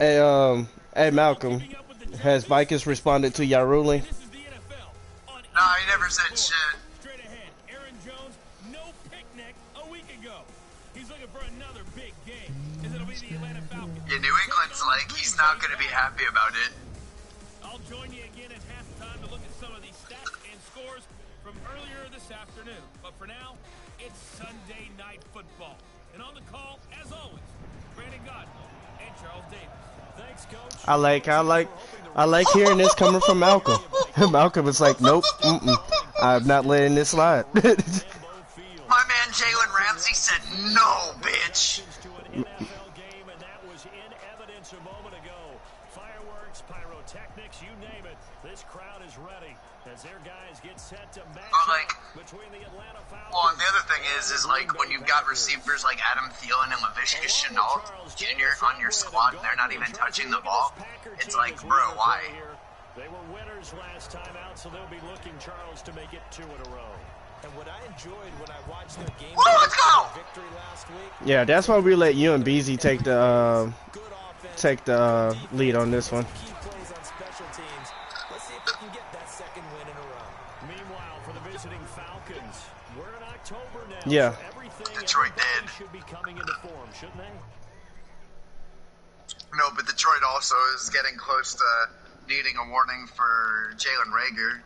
Hey, hey Malcolm, has Vikings responded to your ruling? No, he never said shit. Straight ahead, Aaron Jones, no picnic a week ago. He's looking for another big game, as it'll be the Atlanta Falcons. Yeah, New England's like, he's not going to be happy about it. I'll join you again at halftime to look at some of these stats and scores from earlier this afternoon. But for now, it's Sunday Night Football. And on the call, as always, Brandon Godwin and Charles Davis. Thanks, Coach. I like hearing this coming from Malcolm. Malcolm is like, nope, I'm not letting this slide. My man Jalen Ramsey said, no, bitch. Pyrotechnics, you name it. This crowd is ready as their guys get set to match between the Atlanta Falcons. Well, and the other thing is like when you've got receivers like Adam Thielen and Laviska Shenault Jr. on your squad and they're not even touching the ball, it's like, bro, why? They were winners last time out, so they'll be looking, Charles, to make it 2 in a row. And what I enjoyed when I watched their game victory last week. Yeah, that's why we let you and BZ take the lead on this one. Let's see if they can get that second win in a row. Meanwhile, for the visiting Falcons, we're in October now. Yeah. So everything Detroit did. should be coming into form, shouldn't they? No, but Detroit also is getting close to needing a warning for Jalen Reagor.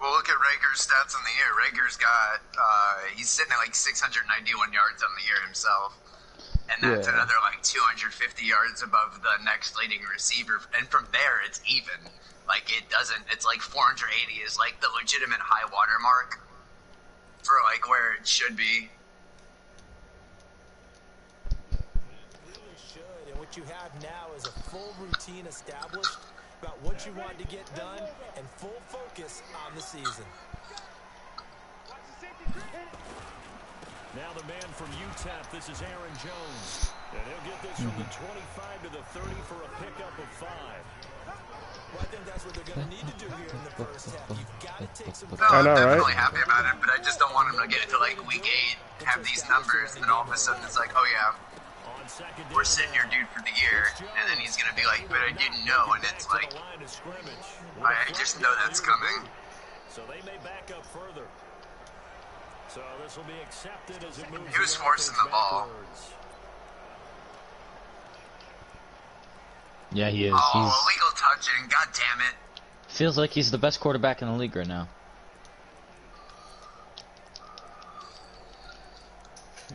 Well, look at Rager's stats on the year. Rager's got, he's sitting at like 691 yards on the year himself. And that's another like 250 yards above the next leading receiver. And from there, it's even. Like, it's like 480 is like the legitimate high water mark for like where it should be. Really should. And what you have now is a full routine established about what you want to get done and full focus on the season. Now the man from UTEP, this is Aaron Jones. And he'll get this from the 25 to the 30 for a pickup of 5. Well, I think that's what they're going to need to do here in the first half. You've got to take some... No, I'm definitely happy about it, but I just don't want him to get into like week 8, have these numbers, and then all of a sudden it's like, oh yeah, we're sitting your dude for the year, and then he's gonna be like, but I didn't know, and it's like, I just know that's coming. So they may back up further. So this will be accepted as it moves. He was forcing the ball. Yeah, he is. Oh, illegal touching, god damn it. Feels like he's the best quarterback in the league right now.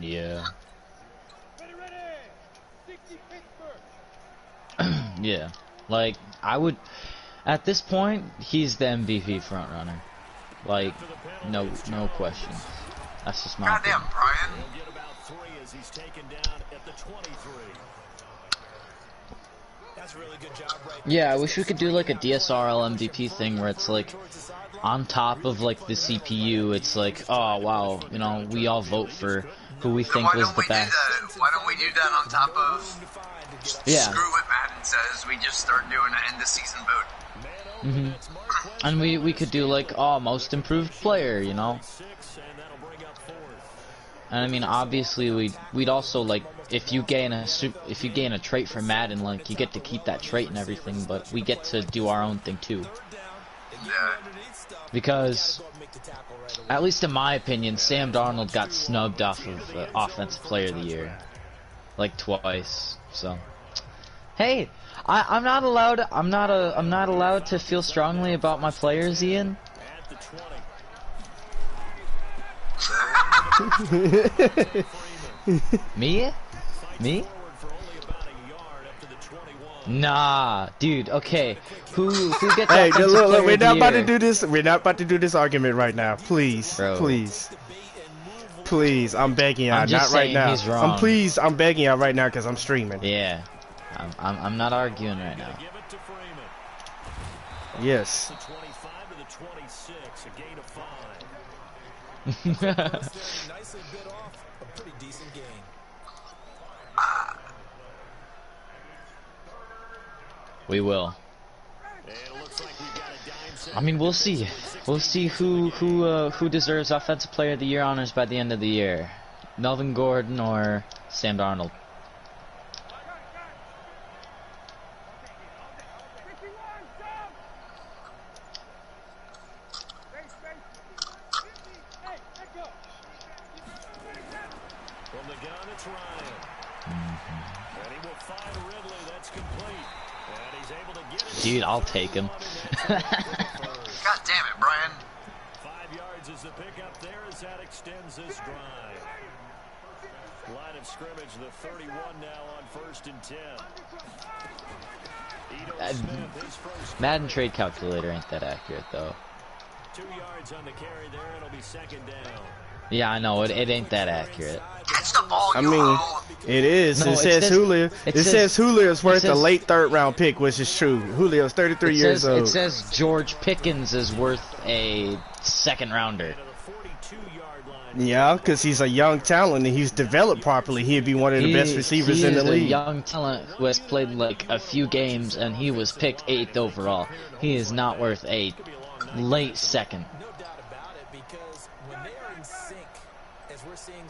Yeah. Yeah, like I would at this point he's the MVP front runner, like no question. That's just my goddamn opinion. Brian. He'll get about 3 as he's taken down at the 23. That's a really good job right Yeah, I wish we could do like a DSRL MVP thing where it's like on top of like the CPU, it's like, oh wow, you know, we all vote for who we think was the best. Why don't we do that on top of screw what Madden says, we just start doing an end of season vote. And we could do like, oh, most improved player, you know. And I mean, obviously we'd also like, if you gain a trait for Madden, like you get to keep that trait and everything, but we get to do our own thing too. Yeah. Because, at least in my opinion, Sam Darnold got snubbed off of Offensive Player of the Year, like twice. So, hey, I'm not allowed to feel strongly about my players, Ian. Me? Nah, dude. Okay, who gets? Hey, Offensive look, Player we're of the not about to Year? do this. We're not about to do this argument right now. Please, Bro. please. I'm begging y'all, I'm just not right saying now. he's wrong. I'm begging y'all right now because I'm streaming. Yeah, I'm not arguing right now. Yes. The 25 to the 26, a gain of 5. Nicely bit off a pretty decent game. We will. And it looks like we've got I mean, we'll see. We'll see who deserves Offensive Player of the Year honors by the end of the year. Melvin Gordon or Sam Darnold. From the gun, it's Ryan. And he will find Ridley. That's complete. And he's able to get it. Dude, I'll take him. God damn it, Brian. 5 yards is the pickup there as that extends this drive. Line of scrimmage, the 31 now on 1st and 10. Madden trade calculator ain't that accurate though. 2 yards on the carry there. It'll be 2nd down. Yeah, I know it ain't that accurate. Catch the ball, I mean, it is. No, it says Julio. It says Julio's worth a late 3rd round pick, which is true. Julio's 33 years old. It says George Pickens is worth a 2nd rounder. Yeah, because he's a young talent and he's developed properly. He'd be one of the best receivers in the league. He is a young talent who has played like a few games, and he was picked 8th overall. He is not worth a late 2nd.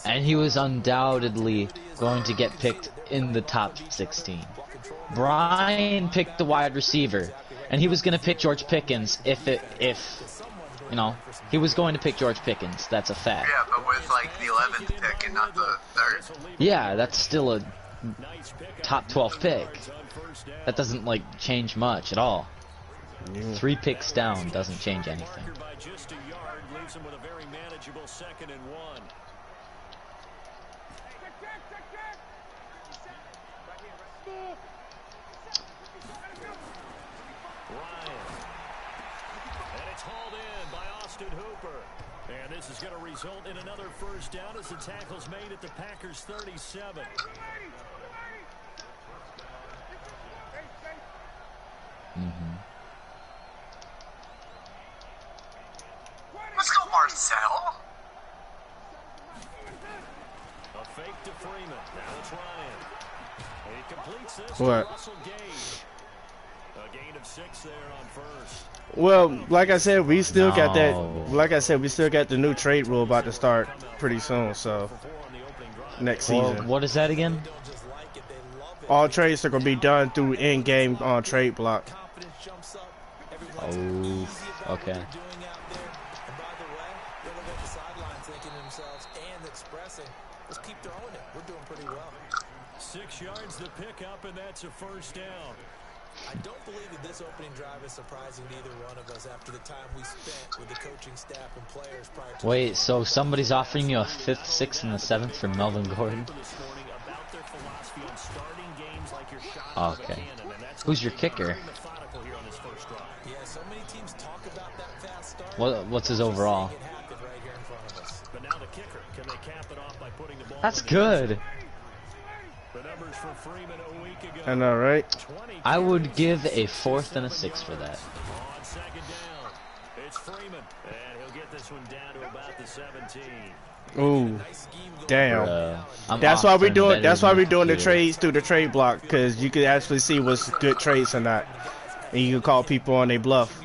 And he was undoubtedly going to get picked in the top 16. Brian picked the wide receiver, and he was going to pick George Pickens if you know, he was going to pick George Pickens. That's a fact. Yeah, but with like the 11th pick and not the 3rd. Yeah, that's still a top 12 pick. That doesn't like change much at all. 3 picks down doesn't change anything. By just a yard, leaves him with a very manageable 2nd and 1. And this is going to result in another 1st down as the tackle's made at the Packers' 37. Let's go, Marcel. A fake to Freeman. Now it's Ryan. And he completes this to What? Russell Gage. A gain of 6 there on 1st. Well, like I said, we still got that. Like I said, we still got the new trade rule about to start pretty soon. So next season, What is that again? all trades are gonna be done through in-game trade block. Oh, okay. 6 yards the pickup, and that's a 1st down. I don't believe that this opening drive is surprising to either one of us after the time we spent with the coaching staff and players prior to. Wait, so somebody's offering you a 5th, 6th, and a 7th for Melvin Gordon? Okay. Who's your kicker? What's his overall? That's good. I know, right? I would give a 4th and a 6th for that. On 2nd down, it's Freeman, and he'll get this one down to about the 17. Ooh, damn. That's why we're doing. That's why we're doing the trades through the trade block, because you can actually see what's good trades or not, and you can call people on their bluff.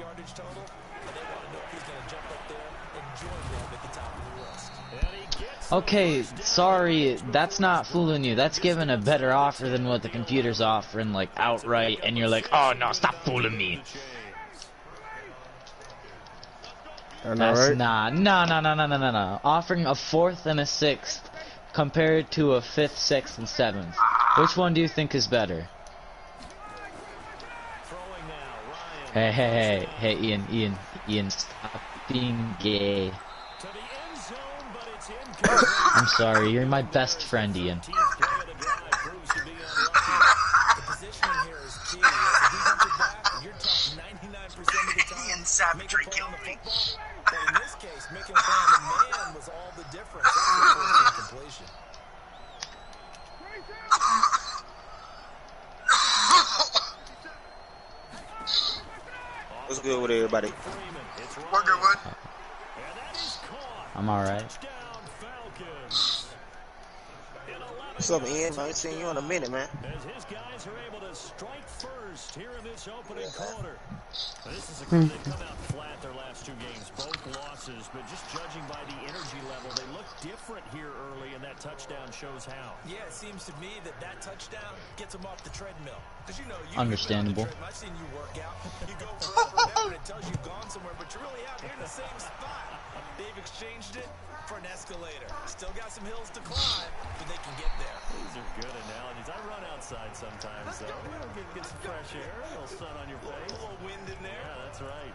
Okay, sorry, that's not fooling you. That's giving a better offer than what the computer's offering, like, outright, and you're like, oh, no, stop fooling me. I know, That's right? no. Offering a 4th and a 6th compared to a 5th, 6th, and 7th. Which one do you think is better? Hey, Ian, stop being gay. I'm sorry, you're my best friend, Ian. Ian savagery killed me. But in this case, making a play on the man was all the difference. That's the completion. What's good with everybody? We're good, Wood. I'm alright. What's up, Ian? I ain't seen you in a minute, man. As his guys are able to strike first here in this opening quarter. This is a crew they've come out flat their last two games, both losses, but just judging by the energy level, they look different here early, and that touchdown shows how. Yeah, it seems to me that touchdown gets them off the treadmill. Because Understandable. I've seen you work out. You go forever and it tells you've gone somewhere, but you're really out here in the same spot. They've exchanged it for an escalator. Still got some hills to climb, but they can get there. These are good analogies. I run outside sometimes, though. Get some fresh air, a little sun on your face. A little wind in there. Yeah, that's right.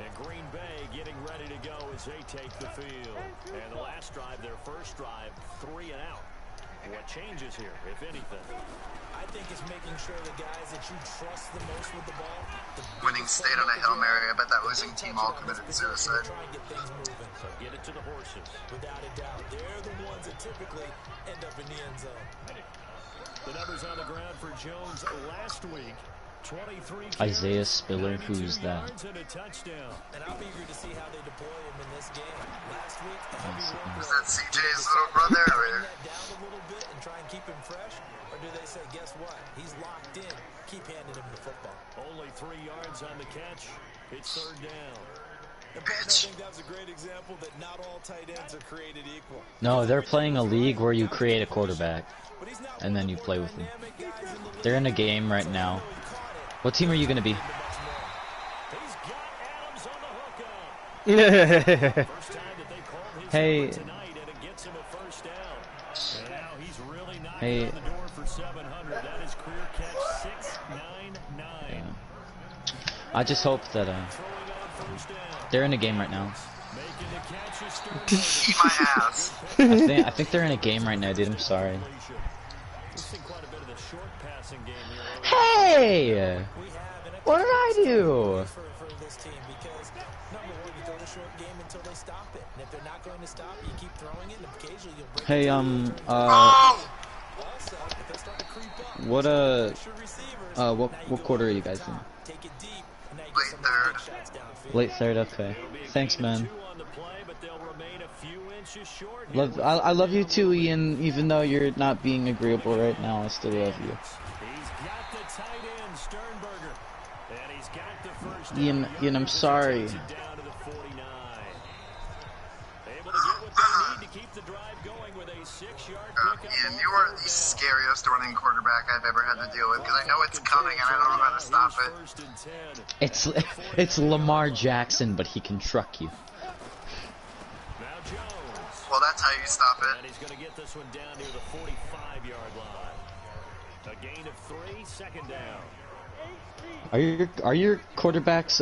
And Green Bay getting ready to go as they take the field. And the last drive, their first drive, 3 and out. What changes here, if anything? I think it's making sure the guys that you trust the most with the ball. Winning state on a Hail Mary. I bet that losing team all committed suicide. Try and get things moving. So get it to the horses. Without a doubt, they're the ones that typically end up in the end zone. The numbers on the ground for Jones last week. 23 Isaiah Spiller, who's that? And a touchdown. And I'm eager to see how they deploy him in this game. Last week, the heavy workload. Is that CJ's little brother? Bring that down a little bit and try and keep him fresh? Or do they say, guess what? He's locked in. Keep handing him the football. Only 3 yards on the catch. It's third down. And I think that was a great example that not all tight ends are created equal. No, they're playing a league where you create a quarterback, and then you play with them. They're in a game right now. What team are you going to be? He's got Adams on the hook up. First time that they called his Hey. tonight, and it gets him a first down. And now he's really knocking Hey. on the door for 700. That is career catch 699. I just hope that Throwing on first down. they're in a game right now. Making the catch is Sternberger. Eat my ass. I think they're in a game right now, dude. I'm sorry. We've seen quite a bit of the short passing game here. Hey! What did I do? For this team, because number one, you throw the short game until they stop it. And if they're not going to stop it, you keep throwing it, and occasionally you'll break Hey, it. Oh! Also, if they start to creep up, What extra receivers, what quarter are you guys in? take it deep, and now you Late get some of those third. big shots downfield. Late third, okay. Thanks, man. 2 on the play, but they'll remain a few inches short. I love you too, Ian. Even though you're not being agreeable right now, I still love you. He's got the tight end, Sternberger. And he's got the first Ian, I'm sorry. Takes it down to the 49. Able to get what they need to keep the drive going with a 6-yard pickup. Ian, you are the scariest running quarterback I've ever had to deal with because I know it's coming and I don't know how to stop it. First and 10. It's Lamar Jackson, but he can truck you. Now Jones. Well, that's how you stop And it. he's going to get this one down near the 45-yard line. A gain of 3, second down. Are your quarterbacks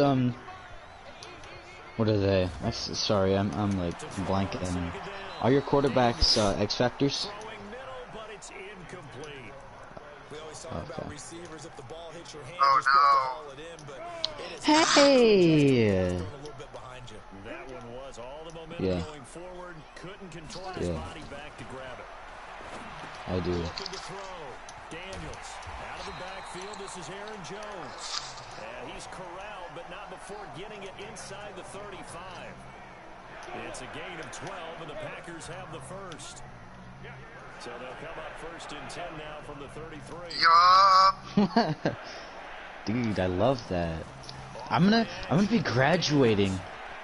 what are they? Sorry, I'm like blanking. Are your quarterbacks X Factors? Throwing middle, but it's incomplete. We always talk about receivers. If the ball hits your hand, Oh, you're supposed to haul it in, but it is Hey! thrown a little bit behind you. That one was all the momentum Yeah. going forward. Couldn't contort his Yeah. body back to grab it. I do. Looking to throw. Daniels out of the backfield. This is Aaron Jones. And he's corralled, but not before getting it inside the 35. It's a gain of 12, and the Packers have the first. So they'll come up first and 10 now from the 33. Yup. Dude, I love that. I'm gonna be graduating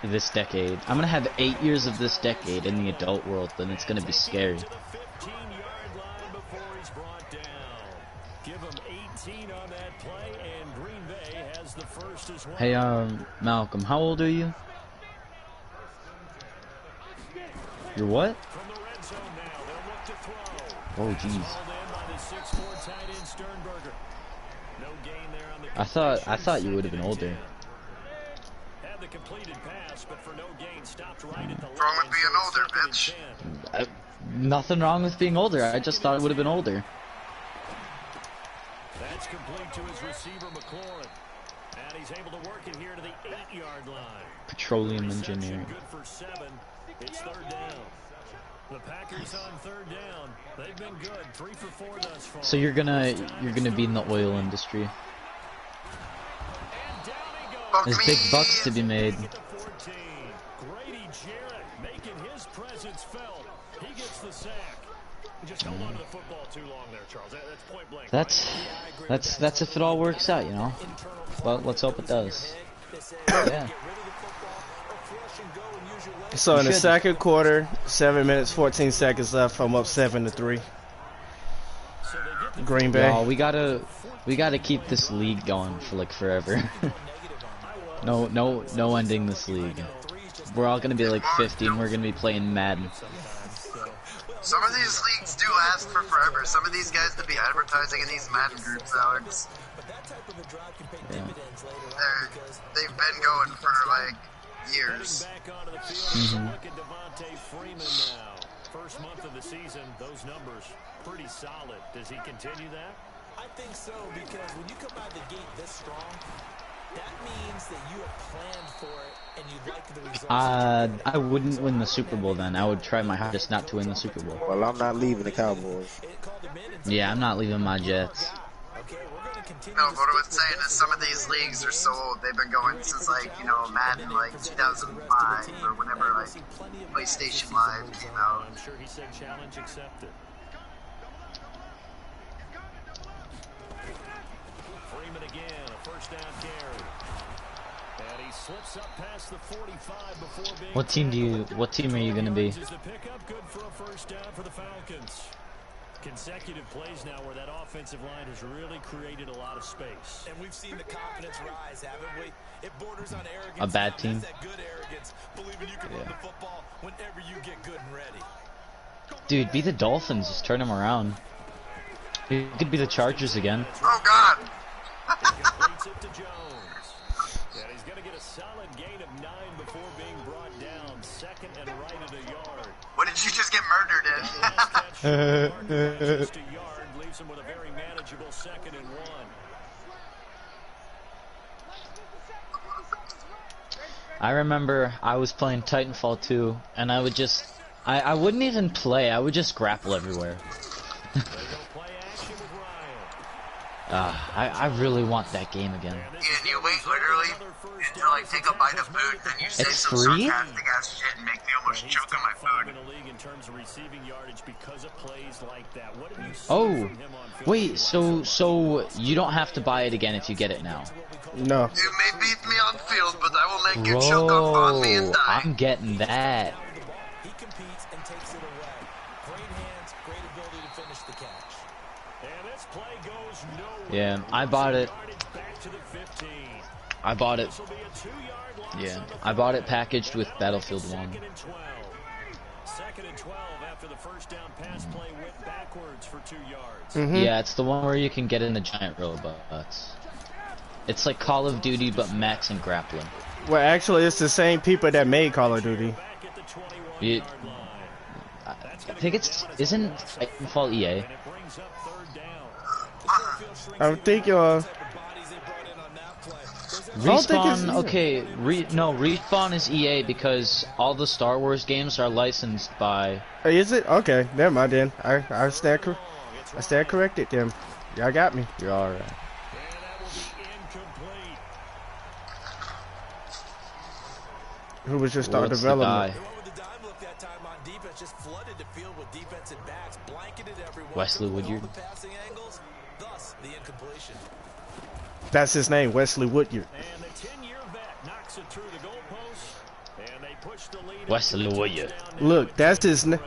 this decade. I'm gonna have 8 years of this decade in the adult world, and it's gonna be scary. To the 15-yard line before he's brought down. Give him 18 on that play, and Green Bay has the first as well. Hey, Malcolm, how old are you? You're what? From the red zone now, they'll look to throw. Oh, jeez. Hauled in by the 6'4" tight end Sternberger. No gain there on the I thought you would have been older. Had the completed pass, but for no gain, stopped right at the line. Wrong with being so older, it's second bitch. and 10. Nothing wrong with being older. I just thought it would have been older. That's complete to his receiver, McLaurin. And he's able to work it here to the 8-yard line. Petroleum Reception engineering. good for 7. It's third down. The Packers on third down. They've been good. 3 for 4 thus far. So you're gonna be in the oil industry. And down he goes. Fuck There's me. big bucks to be made. At the 14. Grady Jarrett making his presence felt. He gets the sack. Just hold on to the football too long there, Charles. That's point blank. That's if it all works out, you know. But let's hope it does. Yeah. So in the second quarter, 7 minutes, 14 seconds left. I'm up 7-3. Green Bay. Y'all, we gotta keep this league going for like forever. no ending this league. We're all gonna be like 50 and we're gonna be playing Madden. Some of these leagues do last for forever. Some of these guys to be advertising in these Madden groups, Alex. Yeah. They've been going for like years. First month of the season, those numbers pretty solid. Does he continue that? I think so, because when you come out the gate this strong, that means that you have planned for it and you like the results. I wouldn't win the Super Bowl then. I would try my hardest not to win the Super Bowl. Well, I'm not leaving the Cowboys. Yeah, I'm not leaving my Jets. No, what I was saying is some of these leagues are so old. They've been going since like, you know, Madden like 2005 or whenever like PlayStation Live came out. I'm sure he said challenge accepted. Freeman again, a first down carry. And he slips up past the 45 before being What team are you gonna be? Is the pickup good for a first down for the Falcons? Consecutive plays now where that offensive line has really created a lot of space. And we've seen the confidence rise, haven't we? It borders on arrogance. A bad team. That's that good arrogance, believing you can run the football whenever you get good and ready. Dude, be the Dolphins. Just turn them around. It could be the Chargers again. Oh God! Completes it to Jones. And he's going to get a solid gain of 9 before being brought down. Second and right at a yard. What did you just get murdered in? Just a yard leaves him with a very manageable second and 1. I remember I was playing Titanfall 2, and I would just... I wouldn't even play. I would just grapple everywhere. I really want that game again. Yeah, and you wait literally until I take a bite of food, then you say It's some free? sarcastic ass shit and make me almost choke on my food. In the league in terms of receiving yardage because of plays like that. What have you seen Oh, from him on field? wait, so you don't have to buy it again if you get it now. No. You may beat me on field, but I will make you choke up on me and Bro, die. I'm getting that. He competes and takes it away. Great hands, great ability to finish the catch. And this play goes nowhere. Yeah, I bought it. Back to the 15. I bought it. This will be a 2-yard loss Yeah, on the I bought it packaged with Battlefield 1. Second and 12. Second and 12 after the first down pass play went backwards for 2 yards. Yeah, it's the one where you can get in the giant robots. It's like Call of Duty, but max and grappling. Well, actually, it's the same people that made Call of Duty. Back at the 21-yard You, line. I think isn't Titanfall EA? And it brings up 3rd down. I think Respawn, okay, Respawn is EA because all the Star Wars games are licensed by... is it? Okay, never mind then. I stand corrected then. Y'all got me. You're alright. And that will be incomplete. Who was just starting What's the development? guy? The one with the dime look that time on defense just flooded the field with defensive backs, blanketed everyone. Wesley took away all Woodyard. the passing angles, thus the incompletion. That's his name, Wesley Woodyard. And the 10-year vet knocks it through the goalpost. And they push the lead. Wesley Woodyard. Look, that's his name.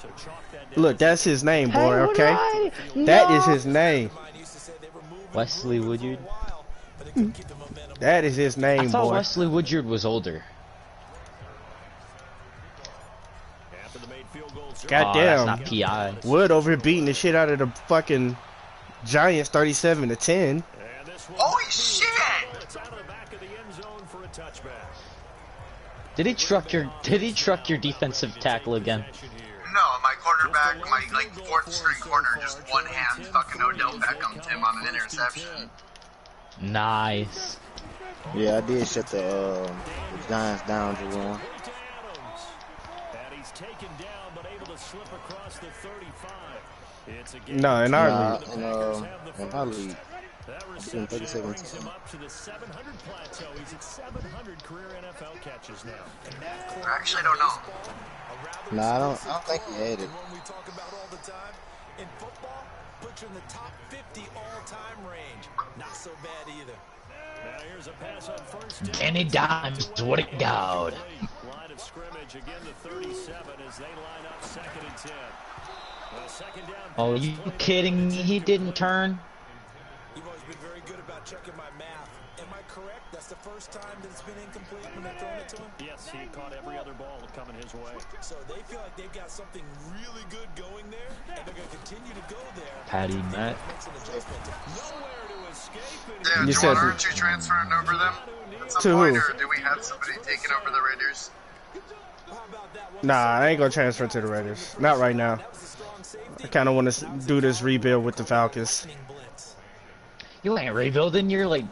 So chalk that down. Look, that's his name, boy. Okay, that is his name. Mine used to say they were moving Wesley Woodyard. for a while, but they couldn't keep the momentum. That is his I name, thought boy. Wesley Woodyard was older. After the made field goal, Goddamn. That's not PI. Wood over here beating the shit out of the fucking Giants, 37-10. And this one Holy shit! it's out of the back of the end zone for a touchback. Did he truck your defensive tackle again? No, my quarterback, my like 4th string corner, just one hand fucking Odell Beckham'd him on an interception. Nice. Yeah, I did shut the Giants down, Jerome. And he's taken down, but able to slip across the 35. It's a game No, in our Nah, league. in our league. That Doing 30 reception brings seconds. him up to the 700 plateau. He's at 700 career NFL catches now. I actually don't know. Nah, I don't think he had it. One we talk about all the time. In football, put you in the top 50 all-time range. Not so bad either. Now here's a pass on first down. Any dimes, what a god. Line of scrimmage again to 37 as they line up 2nd and 10. Well, 2nd down. Oh, you kidding me? He didn't turn? You've always been very good about checking my math. Am I correct? That's the first time that it's been incomplete when they've thrown it to him? Yes, he caught every other ball coming his way. So they feel like they've got something really good going there, and they're going to continue to go there. Patty Matt. Makes an adjustment. Nowhere to escape. Yeah, You Juwan, said- aren't you transferring over them? At some To point, who? or do we have somebody taking over the Raiders? How about that one? Nah, I ain't gonna transfer to the Raiders. Not right now. That was a strong safety. I kind of want to do this rebuild with the Falcons. Blitz. You ain't rebuilding, you're like,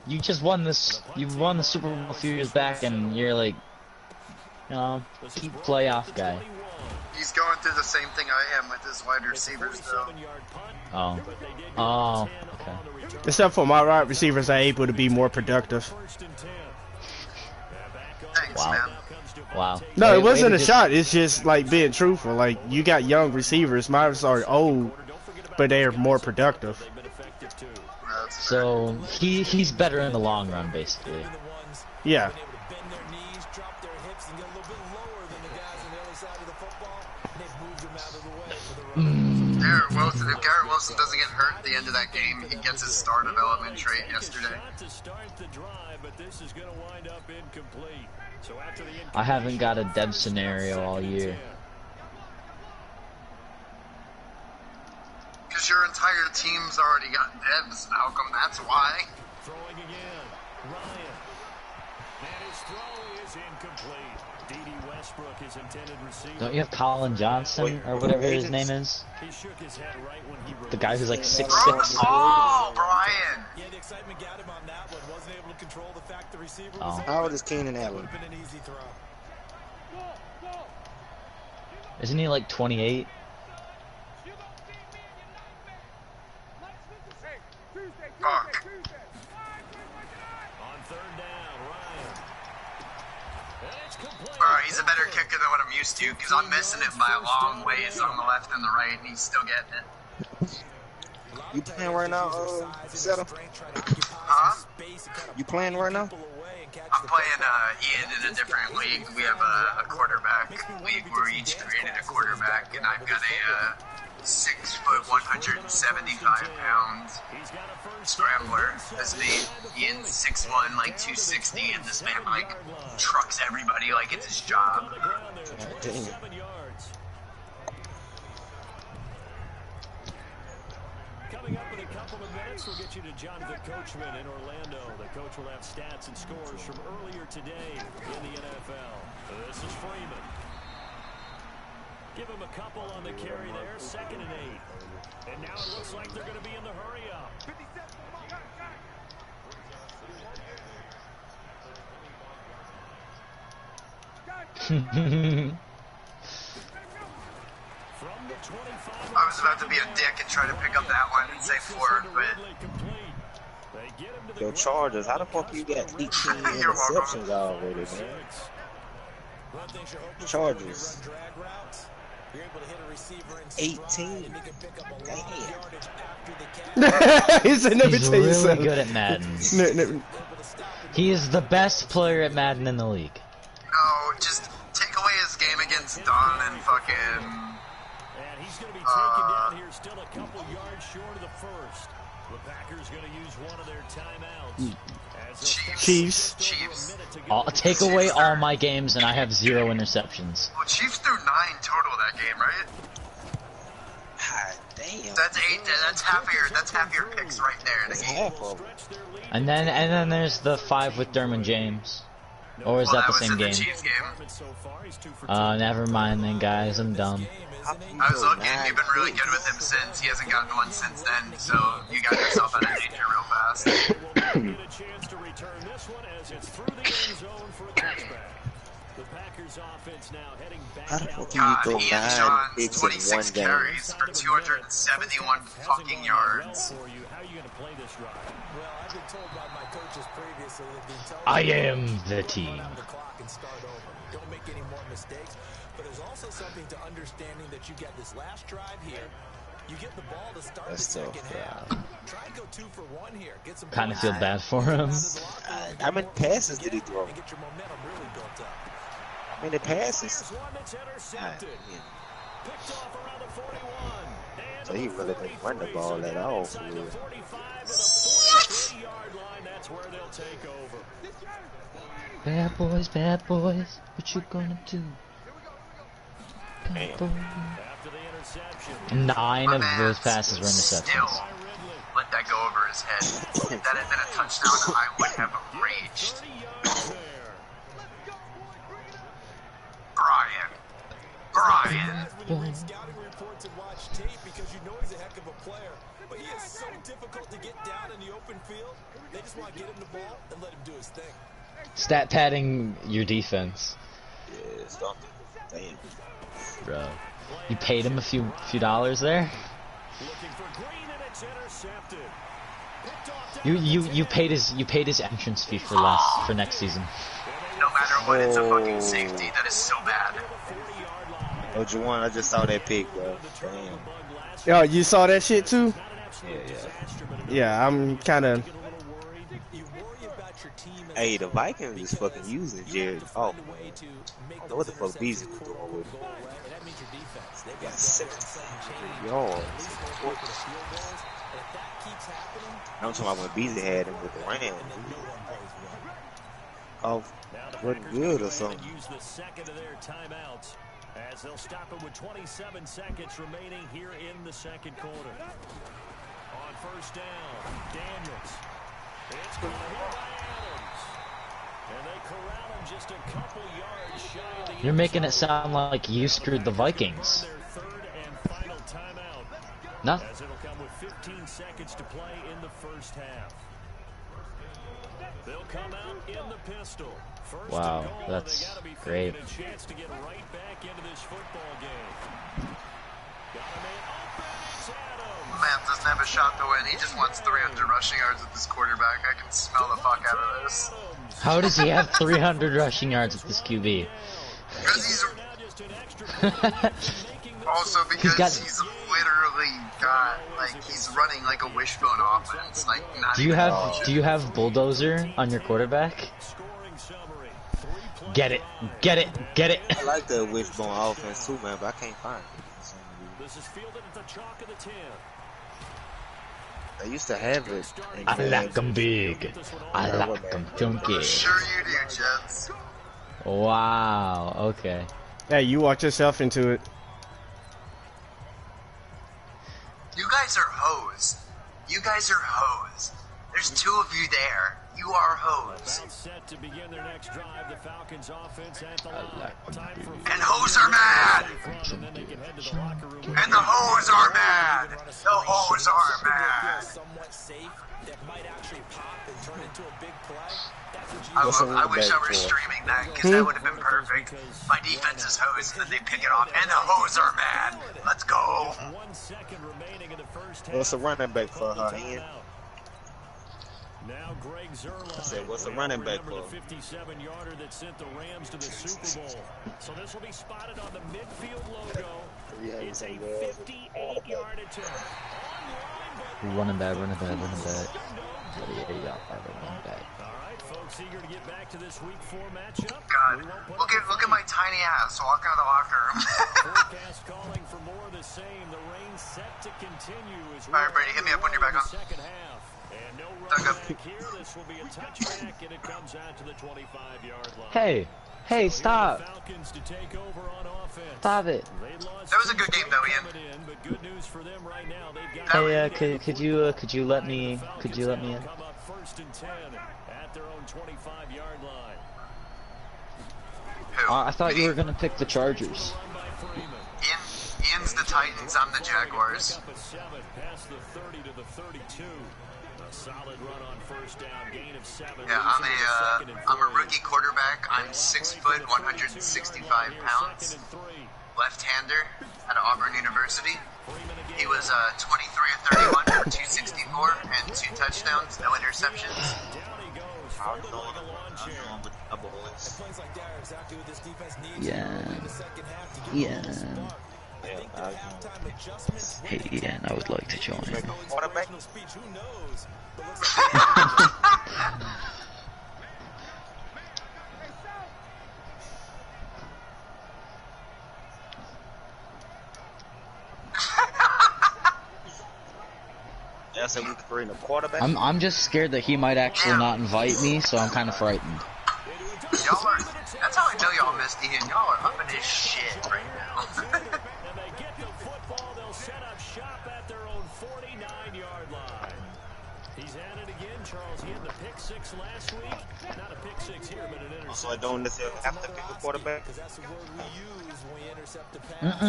you just won this, you won the Super Bowl a few years back and you're like, you know, keep playoff guy. He's going through the same thing I am with his wide receivers, though. Oh. Oh, okay. Except for my wide receivers are able to be more productive. Thanks, Wow. man. Wow. No, Way- it wasn't way a to shot. It's just like being truthful. Like you got young receivers. Mine are old, but they're more productive. That's So he's better in the long run, basically. Yeah. Able to bend their knees, drop their hips, and get a little bit lower than the guys on the other side of the football. And they've moved them out of the way for the run. Garrett Wilson. If Garrett Wilson doesn't get hurt at the end of that game, he gets his star development trait yesterday. To start the drive, but this is going to wind up incomplete. So after the I haven't got a dev scenario all year. Because your entire team's already got devs, Malcolm. That's why. Throwing again, Ryan. And his throw is incomplete. D.D. Westbrook is intended receiver. Don't you have Colin Johnson or whatever his name is? He shook his head right when he The guy who's like 6'6". Oh, Brian. Yeah, the excitement got him on that one. Wasn't able to control the fact the receiver was Oh. open. How old is Keenan Would Allen? have been an easy throw. Isn't he like 28? Fuck. on 3rd down, Ryan. And it's complete. He's a better kicker than what I'm used to, because I'm missing it by a long ways on the left and the right, and he's still getting it. You playing right now, Settle? Huh? You playing right now? I'm playing Ian in a different league. We have a quarterback league where we each created a quarterback, and I've got a 6 foot, 175 pound scrambler. This me. Ian's 6'1", like 260, and this man like trucks everybody like it's his job. Damn. Coming up in a couple of minutes, we'll get you to Jonathan Coachman in Orlando. The coach will have stats and scores from earlier today in the NFL. This is Freeman. Give him a couple on the carry there, 2nd and 8. And now it looks like they're going to be in the hurry up. From the 25. I was about to be a dick and try to pick up that one and say 4, but Yo, Chargers, how the fuck you got 18 You're welcome. interceptions already, man? Chargers. 18. Damn. He said, "Let me He's tell you really something." good at Madden. He is the best player at Madden in the league. no, just take away his game against Don and fucking. And he's going to be taken down here, still a couple yards short of the first. The Packers going to use one of their timeouts. Chiefs. Chiefs. Take away all my games and I have 0 interceptions. Well, Chiefs threw 9 total that game, right? God damn. That's 8. That's half your picks right there in a That's game. half of them. And then there's the 5 with Derwin James. Or is Well, that the was same in the game? Chiefs game. So far, he's 2 for 2. Never mind then, guys. I'm dumb. I was looking. You've been really good with him since. He hasn't gotten one since then, so you got yourself out of danger real fast. Get a chance to return this one as it's through the end zone for a touchback. The Packers offense now heading back How the out. fuck can God, you throw Ian 9 John's picks 26 in one game? carries for 271 fucking yards. For you, how are you going to play this drive. Well, I've been told by my coaches previously that the intelligence I am the team. on the clock and start over. Don't make any more mistakes. But there's also something to understanding that you get this last drive here. You get the ball to start the second half. Try and go 2 for 1 here. Get some Kind of feel bad for him. How many passes did he throw? and get your momentum really built up. How many passes? Here's one that's intercepted. Picked off around the 41. And So he really didn't run the ball at all for inside real. the 45 to the 43-yard line. That's where they'll take over. Bad boys, what you gonna do? Bad boy. After the interception. 9 of those passes were interceptions. Still let that go over his head. If that had been a touchdown, I would have raged. 30 yards there. Brian. When you read scouting reports and watch tape, because you know he's a heck of a player, but he is so difficult to get down in the open field. They just want to get him the ball and let him do his thing. Stat padding your defense, Yeah, stop it. Damn. bro. You paid him a few dollars there. Looking for Green, and it's intercepted. Picked off You paid his entrance fee for next season. No matter what, it's a fucking safety. That is so bad. Oh, Juwan, I just saw that pick, bro. Damn. Yo, you saw that shit too? Yeah. Yeah, I'm kind of. You worry about your team. Hey, the Vikings is fucking using Jared. Oh, man. I don't know what the fuck Beasley was doing with him. That means your defense. They've Got got 700 yards. I'm talking about when Beasley had him with the Rams. Oh, wasn't good or something. Use the second of their timeouts as they'll stop it with 27 seconds remaining here in the second quarter. On first down, Daniels. It's going to be by Adams. And they corral him just a couple yards shy of the You're making it sound like you screwed the Vikings. their third and final timeout. No. As it'll come with 15 seconds to play in the first half. They'll come out in the pistol. First Wow, and goal, that's they gotta be great. thinking a chance to get right back into this football game. Got a man open, it's Adams. Man doesn't have a shot to win. He just wants 300 rushing yards with this quarterback. I can smell the fuck out of this. How does he have 300 rushing yards with this QB? Because he's Now just an extra point, making this also because got- he's literally got he's running like a wishbone offense. Like not Do you even have bulldozer on your quarterback? scoring summary. 3 plays Get it, live. get it, get it. I like the wishbone offense too, man, but I can't find it. for some reason. This is fielded at the chalk of the 10. I used to have it. in I Madden. like 'em big. I like 'em chunky. Sure you do, Jets. Wow. Okay. Hey, you walked yourself into it. You guys are hoes. You guys are hoes. There's 2 of you there. You are hoes. About set to begin their next drive. The Falcons offense at the line. Time for And hoes are mad. and then they can head to the locker room. And the hoes are mad. The hoes are mad. Somewhat safe that might actually pop and turn into a big play. That's what you What's I a wish I running were back for? streaming that because that would have been perfect. My defense is hose and then they pick it off. And the hoes are mad. Let's go. 1 second remaining in the first half. What's a running back for her, Ian? Now Greg Zuerlein. I said, what's a We running back remember for? the 57-yarder that sent the Rams to the Super Bowl. So this will be spotted on the midfield logo. It's a 58-yard attempt. Running back, running back, running back. Yeah, running back. All right, folks, eager to get back to this Week 4 matchup. God, We won't put look at my tiny ass walking out of the locker room. Forecast calling for more of the same. The rain set to continue as All right, Brady, hit me up when you're back on. Second half. And no Dug run up. back here. This will be a touchback, and it comes out to the 25-yard line. Hey, hey, So stop, here are the Falcons to take over on offense. stop it. They lost That was a good game, though, Ian. coming in, but good news for them right now. They've got Hey, could you let me in? Come up first and 10 at their own 25-yard line. Who? I thought you were gonna pick the Chargers. Run by Freeman. Ian's the Titans. I'm the Jaguars. Up a 7, past the 30 to the 32. A solid run on first down, gain of 7. Yeah, leads into second and I'm a 3. rookie quarterback. I'm 6 foot, 165 pounds. Second and 3. Left-hander out of Auburn University. Freeman again. He was 23 of 31 for 264 and 2 touchdowns, no interceptions. I'm going with the boys. Yeah. Hey, Ian, I would like to join. Quarterback? Yeah, so we could bring a quarterback. I'm just scared that he might actually not invite me, so I'm kind of frightened. Y'all are, that's how I know y'all missed Ian. Y'all are up in his shit right now. And they get the football, they'll set up shop at their own 49-yard line. He's at it again, Charles. He had the pick 6 last week. Not a pick 6 here, but an interception. So I don't necessarily have to pick a quarterback. That's the word we use when we intercept a pass.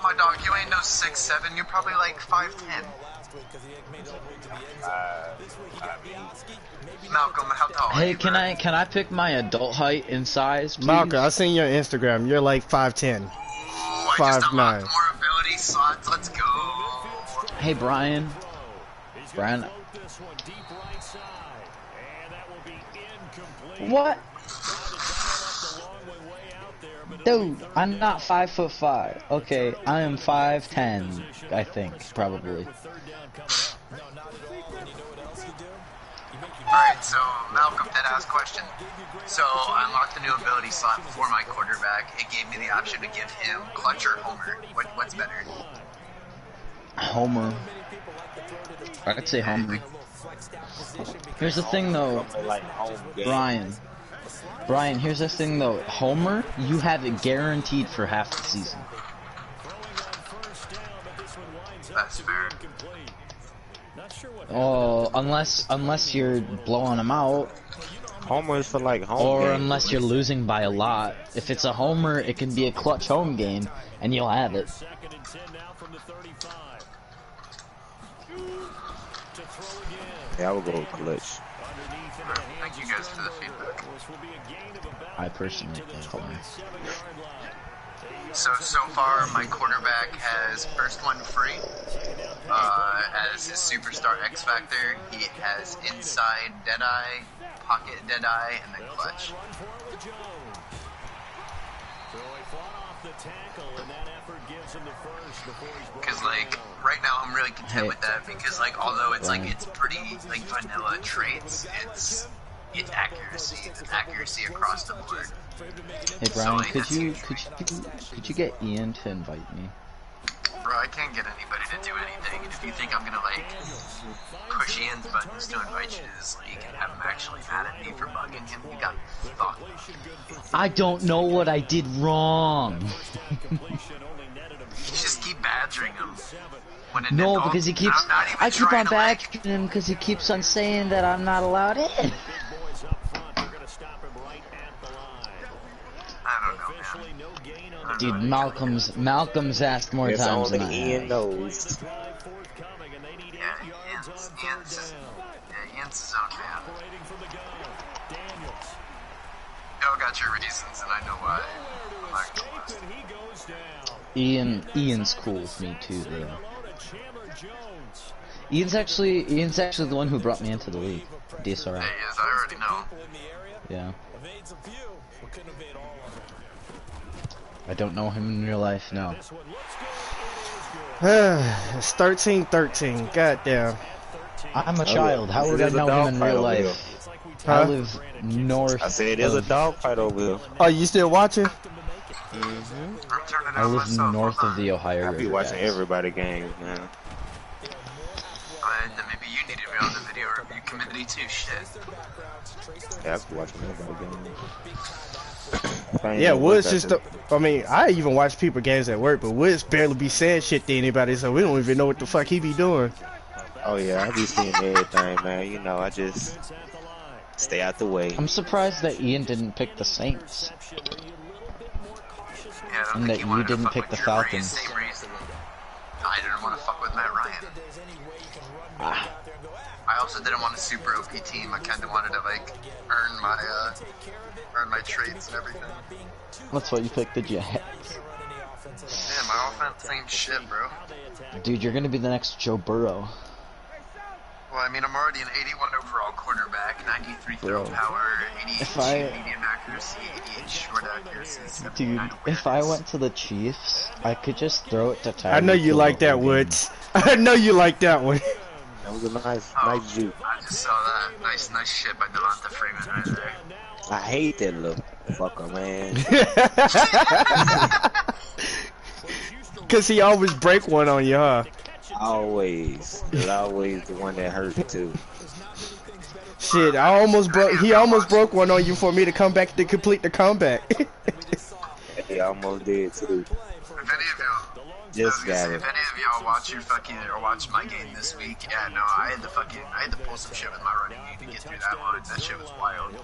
My dog, you ain't no 6'7", you're probably like 5'10". Malcolm, how tall are Hey, you, can bro? I pick my adult height and size, please? Malcolm, I seen your Instagram. You're like 5'10". Ooh, I just 5'9". unlocked more ability slots. Let's go. Hey, Brian. Brian. What? Dude, I'm not 5'5". Okay, I am 5'10", I think, probably. Alright, so Malcolm, dead-ass question. So I unlocked a new ability slot for my quarterback. It gave me the option to give him clutch or homer. What's better? Homer. I'd say Homer. Here's the thing, though, Brian, here's the thing, though. Homer, you have it guaranteed for half the season. That's fair. Oh, unless you're blowing them out. Homer is for like home Or game. unless you're losing by a lot. If it's a homer, it can be a clutch home game, and you'll have it. Yeah, I would go with clutch. Thank you guys for the feedback. I personally think homer. So far, my quarterback has first one free as his superstar X Factor. He has inside Deadeye, pocket Deadeye, and then clutch. Because like right now, I'm really content with that because like although it's like it's pretty like vanilla traits, it's accuracy. It's accuracy across the board. Hey Brian, So, like, could you get Ian to invite me? Bro, I can't get anybody to do anything. And if you think I'm gonna like push Ian's buttons to invite you to this league and have him actually mad at me for bugging him, you got fucked. I don't know what I did wrong. Just keep badgering him. When it No, didn't- because he keeps. I'm not even I keep trying on to, like, badgering him because he keeps on saying that I'm not allowed in. I don't know, man. Dude, Malcolm's asked more It's times than I only Ian have. knows. Yeah, Ian's his own man. Y'all got your reasons, and I know why. I'm not gonna list. Ian's cool with me too, though. Ian's actually the one who brought me into the league. DSRI. Hey, yes, I already know. Yeah. I don't know him in real life, no. It's 13-13. Goddamn. I'm a child. How would I know him in real life? I Huh? live north. I said there's a dogfight over here. Oh, you still watching? I'm turning I on live myself. north Hold of on. the Ohio I be River. watching guys. everybody games, man. Then maybe you need to be on the video review committee too, shit. Yeah, I be watching everybody games. Yeah, Woods just. I mean, I even watch people games at work, but Woods barely be saying shit to anybody, so we don't even know what the fuck he be doing. Oh yeah, I be seeing everything, man. You know, I just stay out the way. I'm surprised that Ian didn't pick the Saints. Yeah, I don't And think that he you wanted to didn't fuck pick with the Drew Brees, Falcons. same reason. I didn't want to fuck with Matt Ryan. Ah, I also didn't want a super OP team. I kind of wanted to like earn my traits and everything. that's why you picked the Jets. Yeah, my offense ain't shit, bro. Dude, you're gonna be the next Joe Burrow. Well, I mean, I'm already an 81 overall quarterback, 93 throw power, 88 medium accuracy, 88 short accuracy, 79 Dude, if I went to the Chiefs, I could just throw it to Tyreek. I know you like that, Woods. I know you like that one. That was a nice juke. I just saw that. Nice shit by Devonta Freeman right there. I hate that little fucker, man. Cause he always break one on you, huh? Always. He's always the one that hurt too. Shit, I almost broke. He almost broke one on you for me to come back to complete the comeback. He almost did too. If any of y'all, Just got it. if any of y'all watch your fucking or watch my game this week, yeah, no, I had to pull some shit with my running game to get through that line. That shit was wild.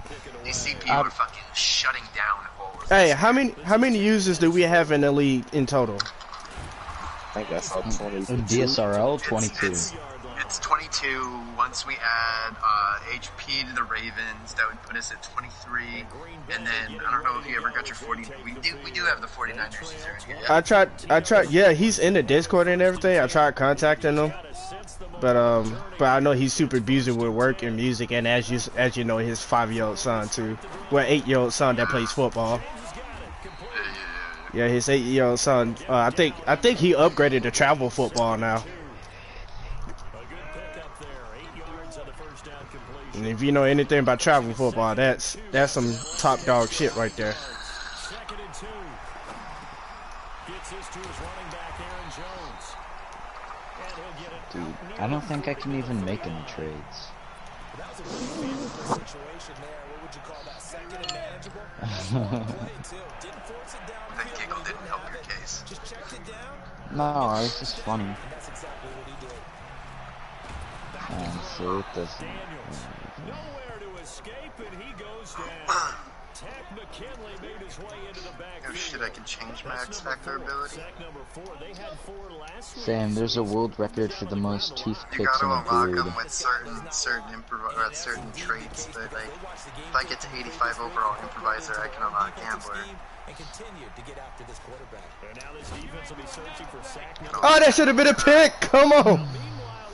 These CP were fucking shutting down forward. Hey, how many users do we have in the league in total? I think I saw 22. In DSRL, 22. It's 22. Once we add HP to the Ravens, that would put us at 23. And then I don't know if you ever got your 40. We do have the 49ers user in here. Yeah? I tried. Yeah, he's in the Discord and everything. I tried contacting him, but I know he's super busy with work and music, and as you know, his 5-year-old son too. Well, 8-year-old son that plays football. Yeah, his 8-year-old son. I think he upgraded to travel football now. And if you know anything about travel football, that's some top dog shit right there. Second and 2. Gets this to his running back, Aaron Jones. And he'll get it. Dude, I don't think I can even make any trades. That was a really favorable situation there. What would you call that? Second and manageable? Play too. Didn't force it down. That giggle didn't help your case. Just checked it down. No, it's just funny. That's exactly what he did. So it doesn't. Nowhere to escape, and he goes down. Tech McKinley made his way into the backfield. Oh shit, I can change my X Factor ability. Sack number 4. They had 4 last week. Sam, there's a world record for the most You toothpicks in gotta a unlock period. them with certain traits that, like, if I get to 85 overall improviser, I can unlock gambler. And continued to get after this quarterback. And now this defense will be searching for sack number Oh, that should have been a pick. Come on. Meanwhile,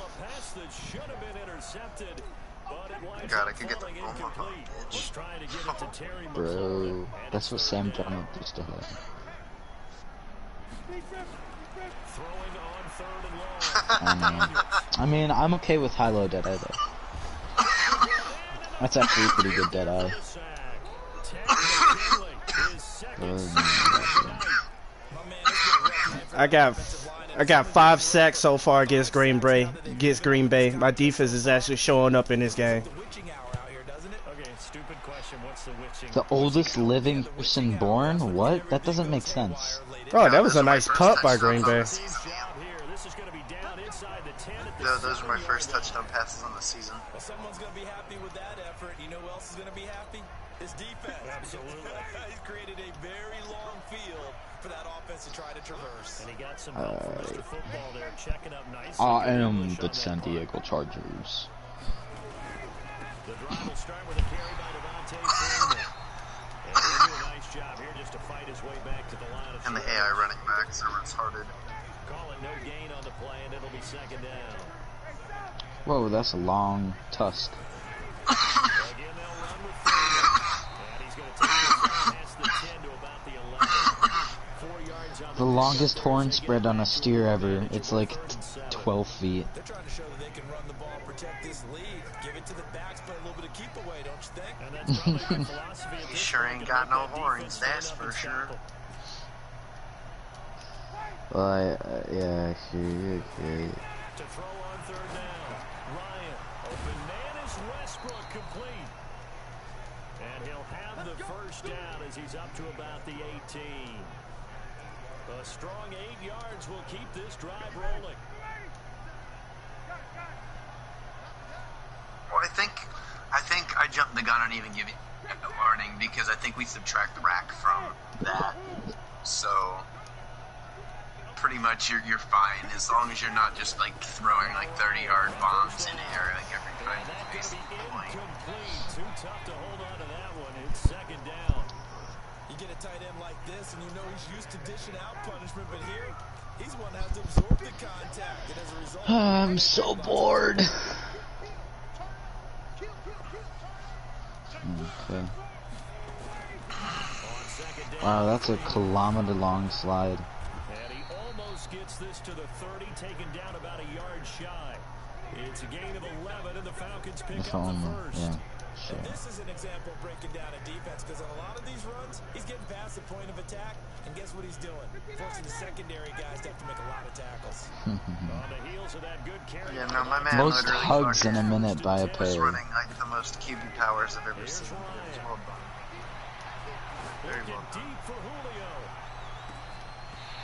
a pass that should have been intercepted, but it winds God, I up could get the falling Omaha incomplete. Was bitch. trying to get it to Terry Bro, McLaurin. that's what Sam Darnold used to have. Throwing on 3rd and long. I mean, I'm okay with high-low Deadeye though. That's actually a pretty good Deadeye. I got 5 sacks so far against Green Bay. My defense is actually showing up in this game. Okay, stupid question. What's the witching? The oldest living person born? What? That doesn't make sense. Oh, that was a nice punt by Green Bay. This is going to be down inside the 10 at No, those are my first touchdown passes on the season. Well, someone's going to be happy with that effort. You know who else is going to be happy? His defense. Absolutely. He's created a very long field for that offense to try to traverse. And he got some help from Mr. Football there, checking up nicely. I am the San Diego Chargers. The drive will start with a carry by Devonta Freeman. And he'll do a nice job here just to fight his way back to the line of And the scrimmage. AI running backs are retarded. Call it no gain on the play, and it'll be 2nd down. Whoa, that's a long tusk. Again, they'll run with Freeman. And he's going to take this past the 10 to about the 11. 4 yards on The longest horn spread on a steer ever. It's like 12 feet. They're trying to show that they can run the ball, protect this lead. Give it to the backs, play a little bit of keep away, don't you think? And that's probably their philosophy at He this sure point, ain't to got make no that horns, defense that's stand up for and sure. tackle. Well, yeah, okay. To throw on 3rd down. Ryan, open man is Westbrook, complete. And he'll have the first down as he's up to about the 18. A strong 8 yards will keep this drive rolling. Well, I think I jumped the gun on even giving a warning because I think we subtract rack from that. So pretty much you're fine as long as you're not just like throwing like 30-yard bombs in air like every time. That's Basically going to the be point. incomplete. Too tough to hold on to that one. It's 2nd down. You get a tight end like this, and you know he's used to dishing out punishment. punishment, but here, he's one that has to absorb the contact, and as a result, I'm so bored. Okay. Wow, that's a kilometer-long slide. And he almost gets this to the 30, taken down about a yard shy. It's a gain of 11, and the Falcons pick up the first. Yeah, sure. And this is an example of breaking down a defense, because on a lot of these runs, he's getting past the point of attack, and guess what he's doing? Forcing the secondary guys to have to make a lot of tackles. On the heels of that good carry. Yeah, no, my man Most literally hugs in a fucking minute by a was player. running like the most QB powers I've ever seen. It was well done. Very Looking well done. deep for Julio.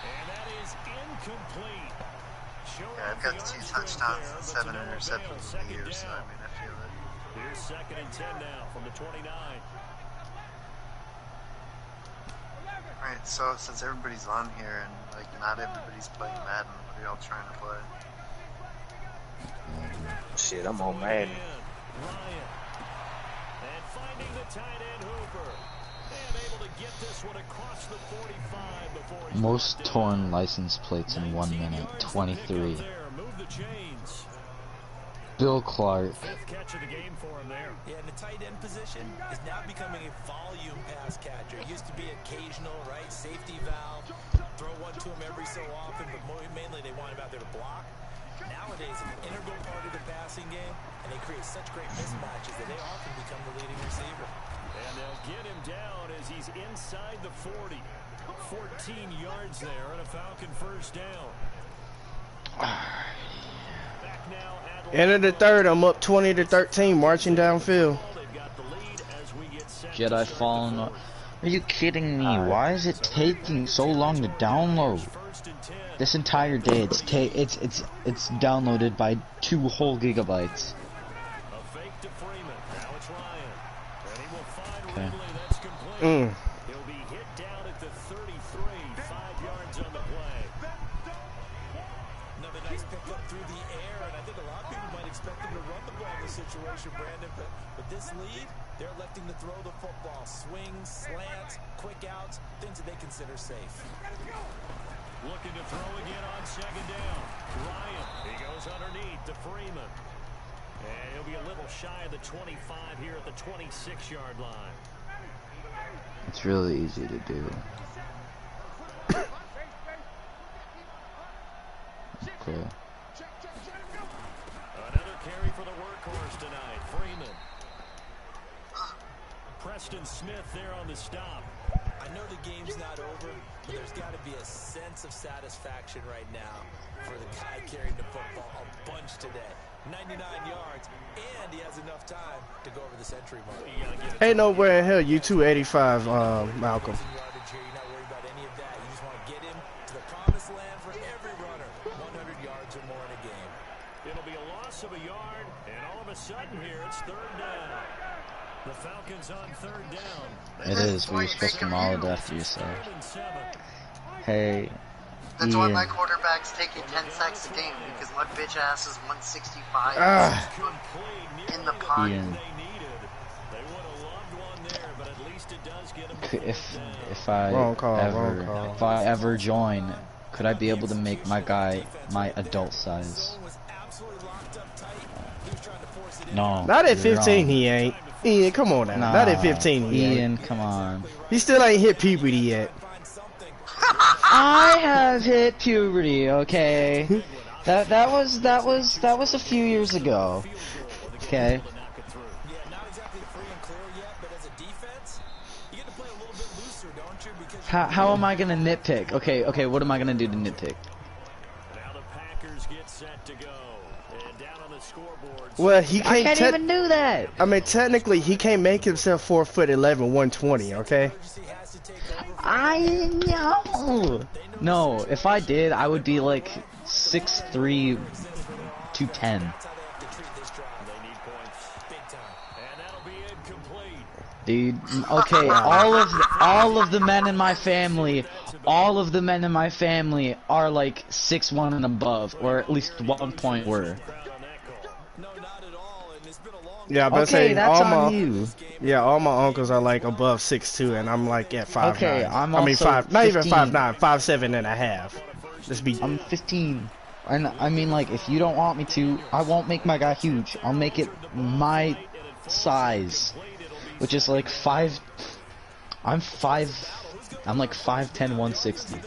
And that is incomplete. Yeah, I've got 2 touchdowns and 7 interceptions in the year, so I mean, I feel it. Here's 2nd and 10 now from the 29. Alright, so since everybody's on here and like not everybody's playing Madden, what are y'all trying to play? Shit, I'm on Madden. Ryan. And finding the tight end Hooper. And able to get this one across the 45 before he's Most torn license plates in 1 minute, 23. Move the chains. Bill Clark. 5th catch of the game for him there. Yeah, and the tight end position is now becoming a volume pass catcher. It used to be occasional, right? Safety valve, throw one to him every so often, but mainly they want him out there to block. Nowadays, an integral part of the passing game, and they create such great mismatches that they often become the leading receiver. And they'll get him down as he's inside the 40. 14 yards there and a Falcon first down. Back now at End of the third, I'm up 20-13, marching downfield. they've got the lead as we get set. Jedi Fallen. Are you kidding me? Why is it taking so long to download? First and 10. This entire day, it's downloaded by 2 whole gigabytes. A fake to Freeman. Now it's Ryan. And he will find Okay. Ridley. That's complete. He'll be hit down at the 33. 5 yards on the play. Another nice pickup through the air, and I think a lot of people might expect him to run the ball in this situation, Brandon, but with this lead, they're electing to throw the football. Swings, slants, quick outs, things that they consider safe. Looking to throw again on 2nd down. Ryan. He goes underneath to Freeman. And he'll be a little shy of the 25 here at the 26-yard line. It's really easy to do. Okay. Another carry for the workhorse tonight. Freeman. Preston Smith there on the stop. I know the game's not over, but there's got to be a sense of satisfaction right now for the guy carrying the football a bunch today. 99 yards, and he has enough time to go over the century mark. Ain't nowhere in hell you 285, Malcolm. Yardage here, you're not worried about any of that. You just want to get him to the promised land for every runner. 100 yards or more in a game. It'll be a loss of a yard, and all of a sudden here it's 3rd down. The Falcons on 3rd down. It is, but you're supposed to model it after yourself. 3rd and 7. Hey, That's why Ian. my quarterback's taking 10 sacks a game, because my bitch ass is 165 in the pocket. Ian. They needed. They would have loved one there, but at least it does get them. If I Wrong call, ever wrong call. if I ever join, could I be able to make my guy my adult size? Was absolutely locked up tight. He was trying to force it in. No. Not at you're 15, wrong. he ain't. Ian, come on now. Nah, Not at 15, he ain't. Ian, come on. He still ain't hit puberty yet. Find something. I have hit puberty, okay? That was a few years ago. Okay. Yeah, not exactly free and clear yet, but as a defense, you get to play a little bit looser, don't you? Because How am I gonna nitpick? Okay, what am I gonna do to nitpick? Now the Packers get set to go. And down on the scoreboard. Well, he I can't. can't even do that. I mean, technically, he can't make himself 4'11", 120. Okay. has to take over. I know. No, if I did, I would be like 6'3", 210. That's how they have to treat this drive. They need points big time. And that'll be incomplete. Dude, okay, all of the men in my family, are like 6'1" and above, or at least 1 point were. Crowd on that call. No, not Yeah, but Okay, that's all on my you. yeah, all my uncles are like above 6'2", and I'm like at 5'9". Okay, I'm I mean also 5, not even 15. 5'9", 5'7.5". Let's be. I'm 15. And I mean, like, if you don't want me to, I won't make my guy huge. I'll make it my size, which is like 5. I'm like 5'10", 160.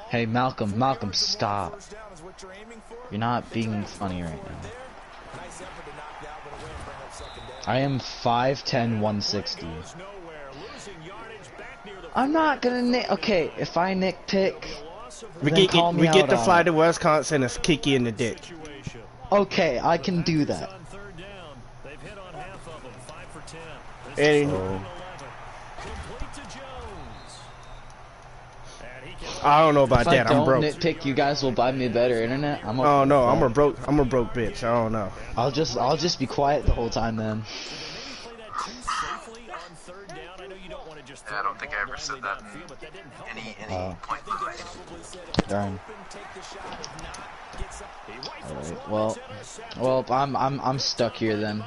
Hey, Malcolm, stop. You're not being funny right now. I am 5'10", 160. I'm not gonna nick. Okay, if I nitpick, We then call me get out to on fly it. to Wisconsin and kick you in the dick. Okay, I can do that. And I don't know about If I that. I'm don't broke. nitpick, you guys will buy me better internet. I'm okay Oh no, with that. I'm a broke bitch. I don't know. I'll just be quiet the whole time then. I don't think I ever said that in any point in my life. Darn. Alright, well, I'm stuck here then.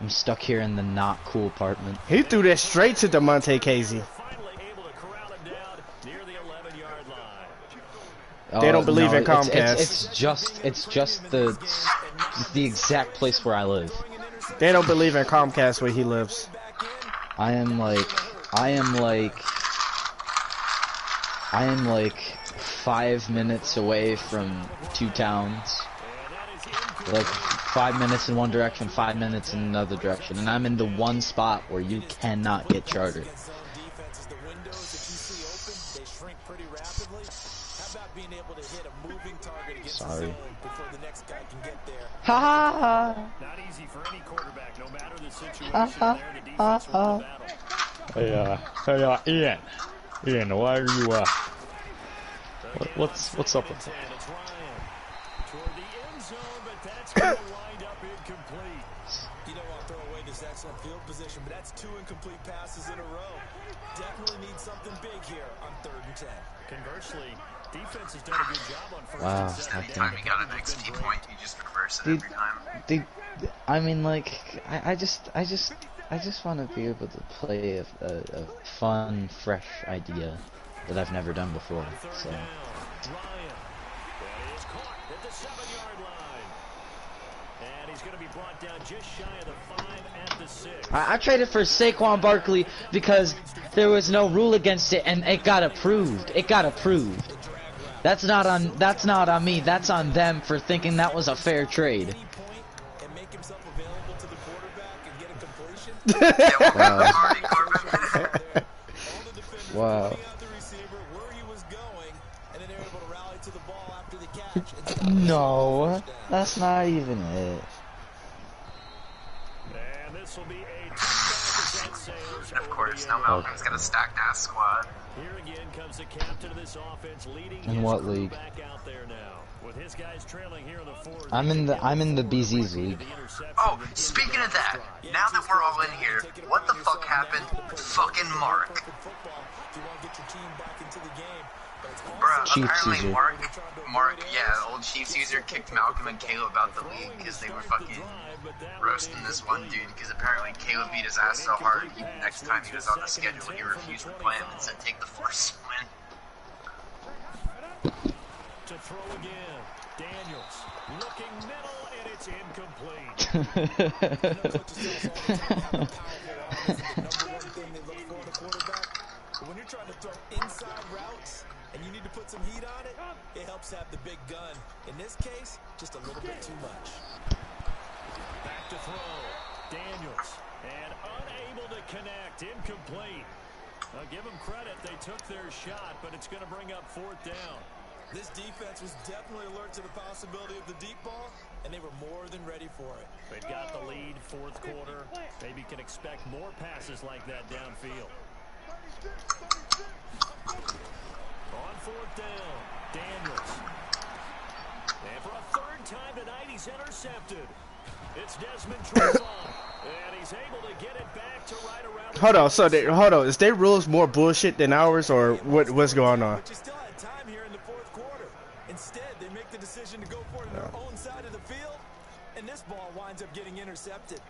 I'm stuck here in the not cool apartment. He threw that straight to DeMonte Casey. They don't believe in Comcast. It's just the exact place where I live. They don't believe in Comcast where he lives. I am like 5 minutes away from 2 towns. Like 5 minutes in one direction, 5 minutes in another direction, and I'm in the one spot where you cannot get charter. Sorry. Ha ha ha. Not easy for any quarterback, no matter the situation. The defense will battle. Hey, Ian, why are you, what's up with that? Toward the end zone, but that's going to wind up incomplete. You don't want to throw away this excellent field position, but that's 2 incomplete passes in a row. Definitely need something big here on 3rd and 10. Conversely, defense has done a good job on 1st Wow, and 2nd. Anytime you got an XP point, you just reverse it every time. I mean, like, I just want to be able to play a fun, fresh idea that I've never done before. So. Ryan. That is caught at the 7-yard line. And he's going to be brought down just shy of the 5 at the 6. I traded for Saquon Barkley because there was no rule against it, and it got approved. It got approved. That's not on me. That's on them for thinking that was a fair trade. Wow. No, that's not even it. And this will be a 2% sales. Of course, now Malcolm's got a stacked ass squad. Here again comes the captain of this offense, leading In his what crew league? back out there now. With his guys trailing here in the 4th. I'm in the BZ's league. Oh, speaking of that, now that we're all in here, what the fuck happened? Fucking Mark. Bruh, Chiefs apparently user. Mark, yeah, old Chiefs user kicked Malcolm and Caleb out the league because they were fucking roasting this one dude because apparently Caleb beat his ass so hard, next time he was on the schedule, he refused to play him and said take the force win. To throw again. Daniels looking middle, and it's incomplete. When you're trying to throw inside routes and you need to put some heat on it, it helps have the big gun. In this case, just a little bit too much. Back to throw. Daniels. And unable to connect. Incomplete. I'll give them credit. They took their shot, but it's going to bring up 4th down. This defense was definitely alert to the possibility of the deep ball, and they were more than ready for it. They've got the lead, 4th quarter. Maybe you can expect more passes like that downfield. On 4th down, Daniels. And for a 3rd time tonight, he's intercepted. It's Desmond Trufant, and he's able to get it back to right around. Hold on, is their rules more bullshit than ours, or what's going on? But you still had time here in the 4th quarter. Instead, they make the decision to go for it on their own side of the the field, and this ball winds up getting intercepted.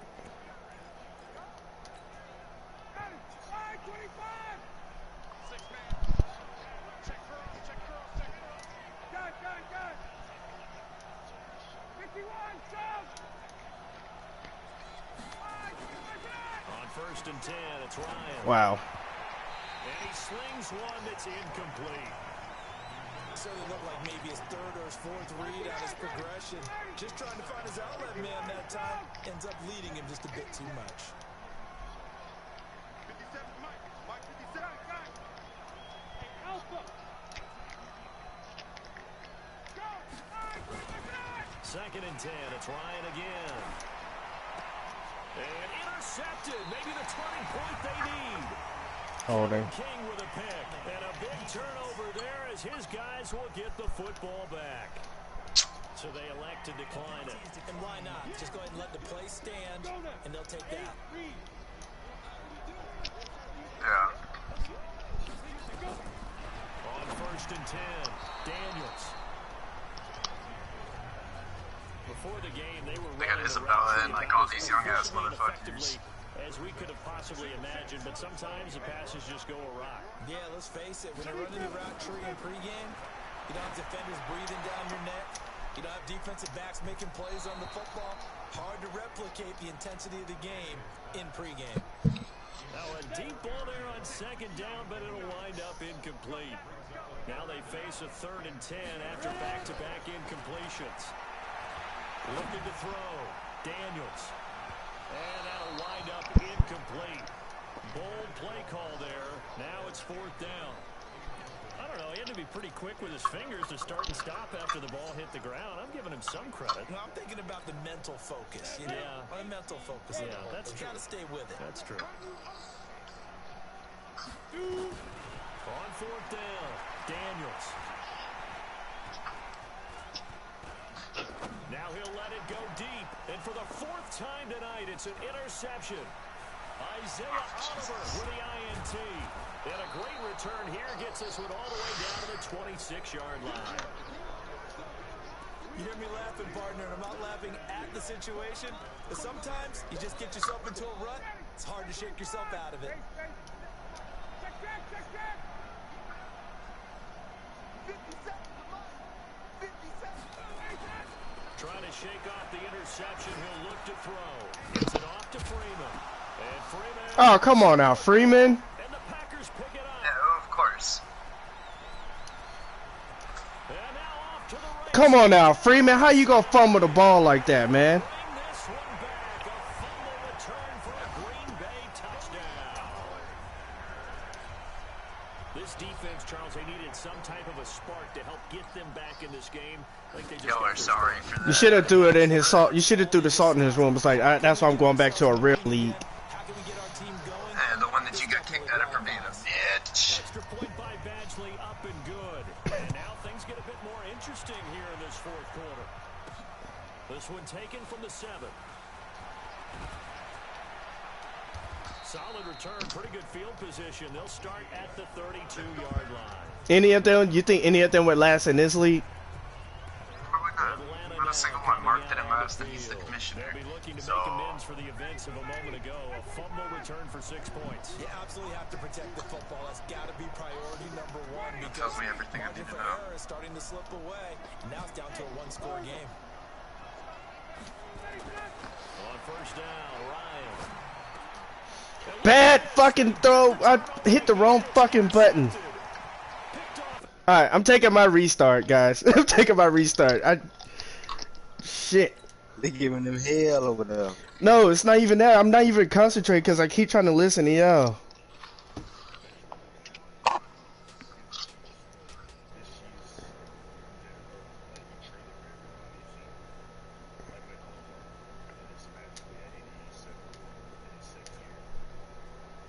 On 1st and 10, it's Ryan. Wow. And he slings one that's incomplete. So it looked like maybe his 3rd or his 4th read on his progression. Just trying to find his outlet man that time. Ends up leading him just a bit too much. Second and 10, it's Ryan again. And intercepted, maybe the turning point they need. Holding. King with a pick, and a big turnover there as his guys will get the football back. So they elect to decline it. And why not? Just go ahead and let the play stand, and they'll take that. Yeah. On 1st and 10, Daniels. Before the game, they were They got Isabella and like all these young ass motherfuckers. As we could have possibly imagined, but sometimes the passes just go awry. Yeah, let's face it. When you're running the route tree in pregame, you don't have defenders breathing down your neck. You don't have defensive backs making plays on the football. Hard to replicate the intensity of the game in pregame. Now a deep ball there on 2nd down, but it'll wind up incomplete. Now they face a 3rd and 10 after back-to-back incompletions. Looking to throw. Daniels. And that'll wind up incomplete. Bold play call there. Now it's 4th down. I don't know. He had to be pretty quick with his fingers to start and stop after the ball hit the ground. I'm giving him some credit. No, I'm thinking about the mental focus. You know? Yeah. On a mental focus. Yeah, that's true. You got to stay with it. That's true. On 4th down, Daniels. Now he'll let it go deep. And for the 4th time tonight, it's an interception. Isaiah Oliver with the INT. And a great return here gets this one all the way down to the 26-yard line. You hear me laughing, partner, and I'm not laughing at the situation, but sometimes you just get yourself into a rut. It's hard to shake yourself out of it. Trying to shake off the interception. He'll look to throw. Gets it off to Freeman. And Freeman. Oh, come on now, Freeman. And the Packers pick it up. Yeah, of course. And now off to the right. Come on now, Freeman. How you gonna fumble the ball like that, man? Bring this one back. A fumble return for a Green Bay touchdown. This defense, Charles, they needed some type of a spark to help get them back in this game. Like they just Y'all are sorry for that. You should have threw it in his salt. You should have threw the salt in his room. It's like that's why I'm going back to a real league. How can we get our team going? And the one that you got kicked out of for being a bitch. Extra point by Badgley, up and good. And now things get a bit more interesting here in this 4th quarter. This one taken from the 7. Solid return, pretty good field position. They'll start at the 32-yard line. Any of them? You think any of them would last in this league? Probably not. Not a single one. Mark didn't last, and he's the commissioner. They'll be looking to So, make amends for the events of a moment ago. A fumble return for 6 points. You absolutely have to protect the football. That's got to be priority number 1. that tells me everything I need to margin for know. error is starting to slip away. Now it's down to a 1-score game. On 1st down, Ryan. Bad fucking throw. I hit the wrong fucking button. Alright, I'm taking my restart, guys. I'm taking my restart. Shit. They giving them hell over there. No, it's not even that. I'm not even concentrating because I keep trying to listen to y'all.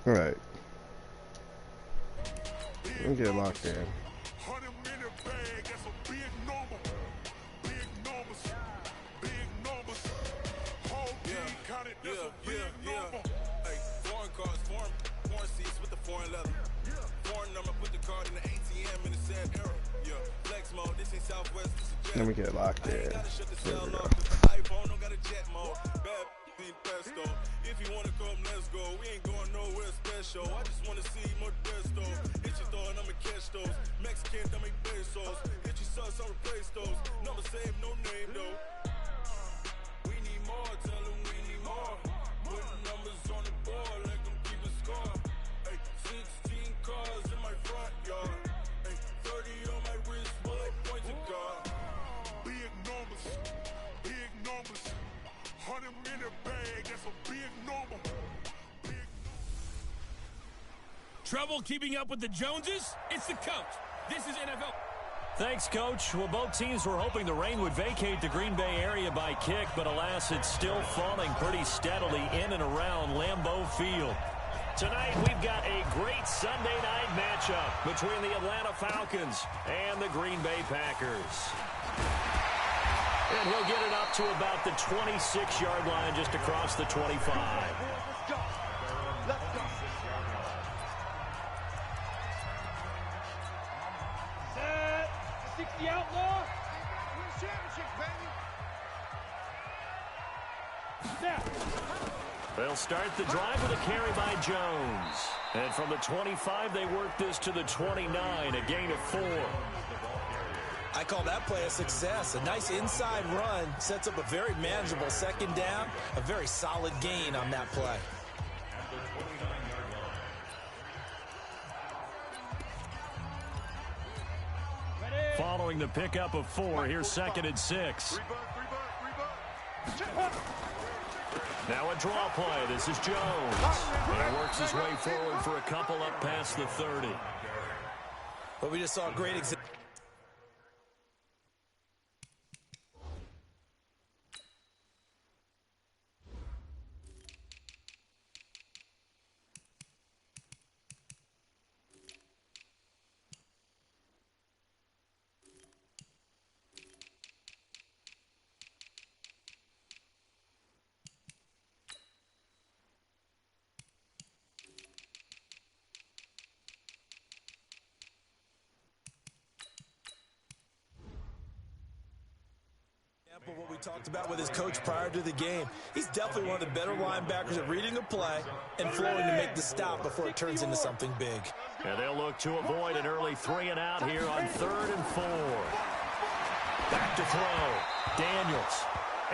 Alright. Let me get locked in. Hey, foreign cars, foreign seats with the foreign leather. Foreign number, put the card in the ATM in the sad era. Yeah, flex mode, this ain't Southwest, this is Let me get locked in. There we go. wanna come, let's go. We ain't going nowhere special. I just wanna see more Modesto. Hit you throwing, I'ma catch those. Mexican, that make pesos. Hit you sauce, I'll replace those. Number save, no name though. We need more, tell them we need more. Putting numbers on the board, like I'm keeping score. Ay, 16 cars in my front yard. Ay, 30 on my wrist, while I point to God. Big numbers, big numbers. 100 in the bag, that's a big number. Trouble keeping up with the Joneses? It's the coach. This is NFL. Thanks, Coach. Well, both teams were hoping the rain would vacate the Green Bay area by kick, but alas, it's still falling pretty steadily in and around Lambeau Field. Tonight, we've got a great Sunday night matchup between the Atlanta Falcons and the Green Bay Packers. And he'll get it up to about the 26-yard line just across the 25. Let's go. Let's go. Set. 60 outlaw. Win championships, baby. Snap. They'll start the drive with a carry by Jones. And from the 25, they work this to the 29, a gain of 4. I call that play a success. A nice inside run sets up a very manageable second down. A very solid gain on that play. Following the pickup of 4, here's 2nd and 6. Now a draw play. This is Jones. And he works his way forward for a couple up past the 30. But we just saw a great example. What we talked about with his coach prior to the game. He's definitely one of the better linebackers at reading a play and flowing to make the stop before it turns into something big. And they'll look to avoid an early 3 and out here on 3rd and 4. Back to throw. Daniels.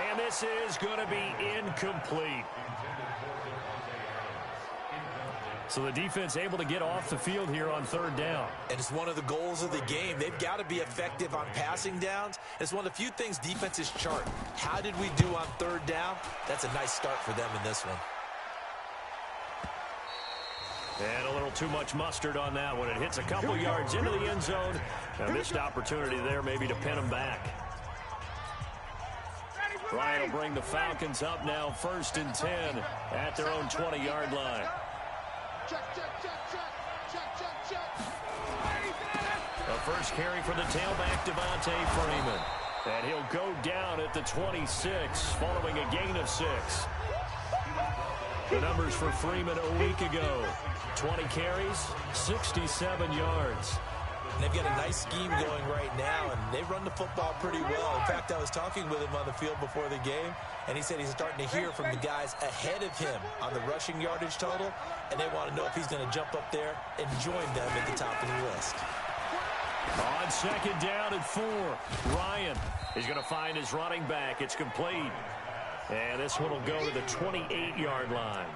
And this is going to be incomplete. So the defense able to get off the field here on 3rd down. And it's one of the goals of the game. They've got to be effective on passing downs. It's one of the few things defenses chart. How did we do on 3rd down? That's a nice start for them in this one. And a little too much mustard on that one. It hits a couple yards into the end zone. A missed opportunity there maybe to pin them back. Ryan will bring the Falcons up now 1st and 10 at their own 20-yard line. Check, check, check, check, check, check, check. The first carry for the tailback, Devontae Freeman. And he'll go down at the 26 following a gain of 6. The numbers for Freeman a week ago. 20 carries, 67 yards. And they've got a nice scheme going right now, and they run the football pretty well. In fact, I was talking with him on the field before the game, and he said he's starting to hear from the guys ahead of him on the rushing yardage total, and they want to know if he's going to jump up there and join them at the top of the list. On 2nd down and 4, Ryan is going to find his running back. It's complete. And this one will go to the 28-yard line.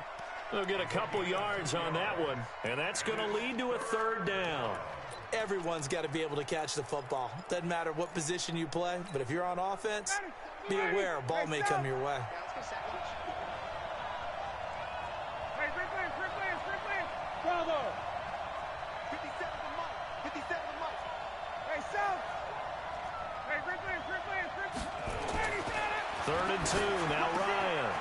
They'll get a couple yards on that one, and that's going to lead to a 3rd down. Everyone's got to be able to catch the football. Doesn't matter what position you play, but if you're on offense, be aware a ball may come your way. Bravo. 57 to Mike. 57 to Mike. Hey, South. Hey, Rick. 3rd and 2, now Ryan.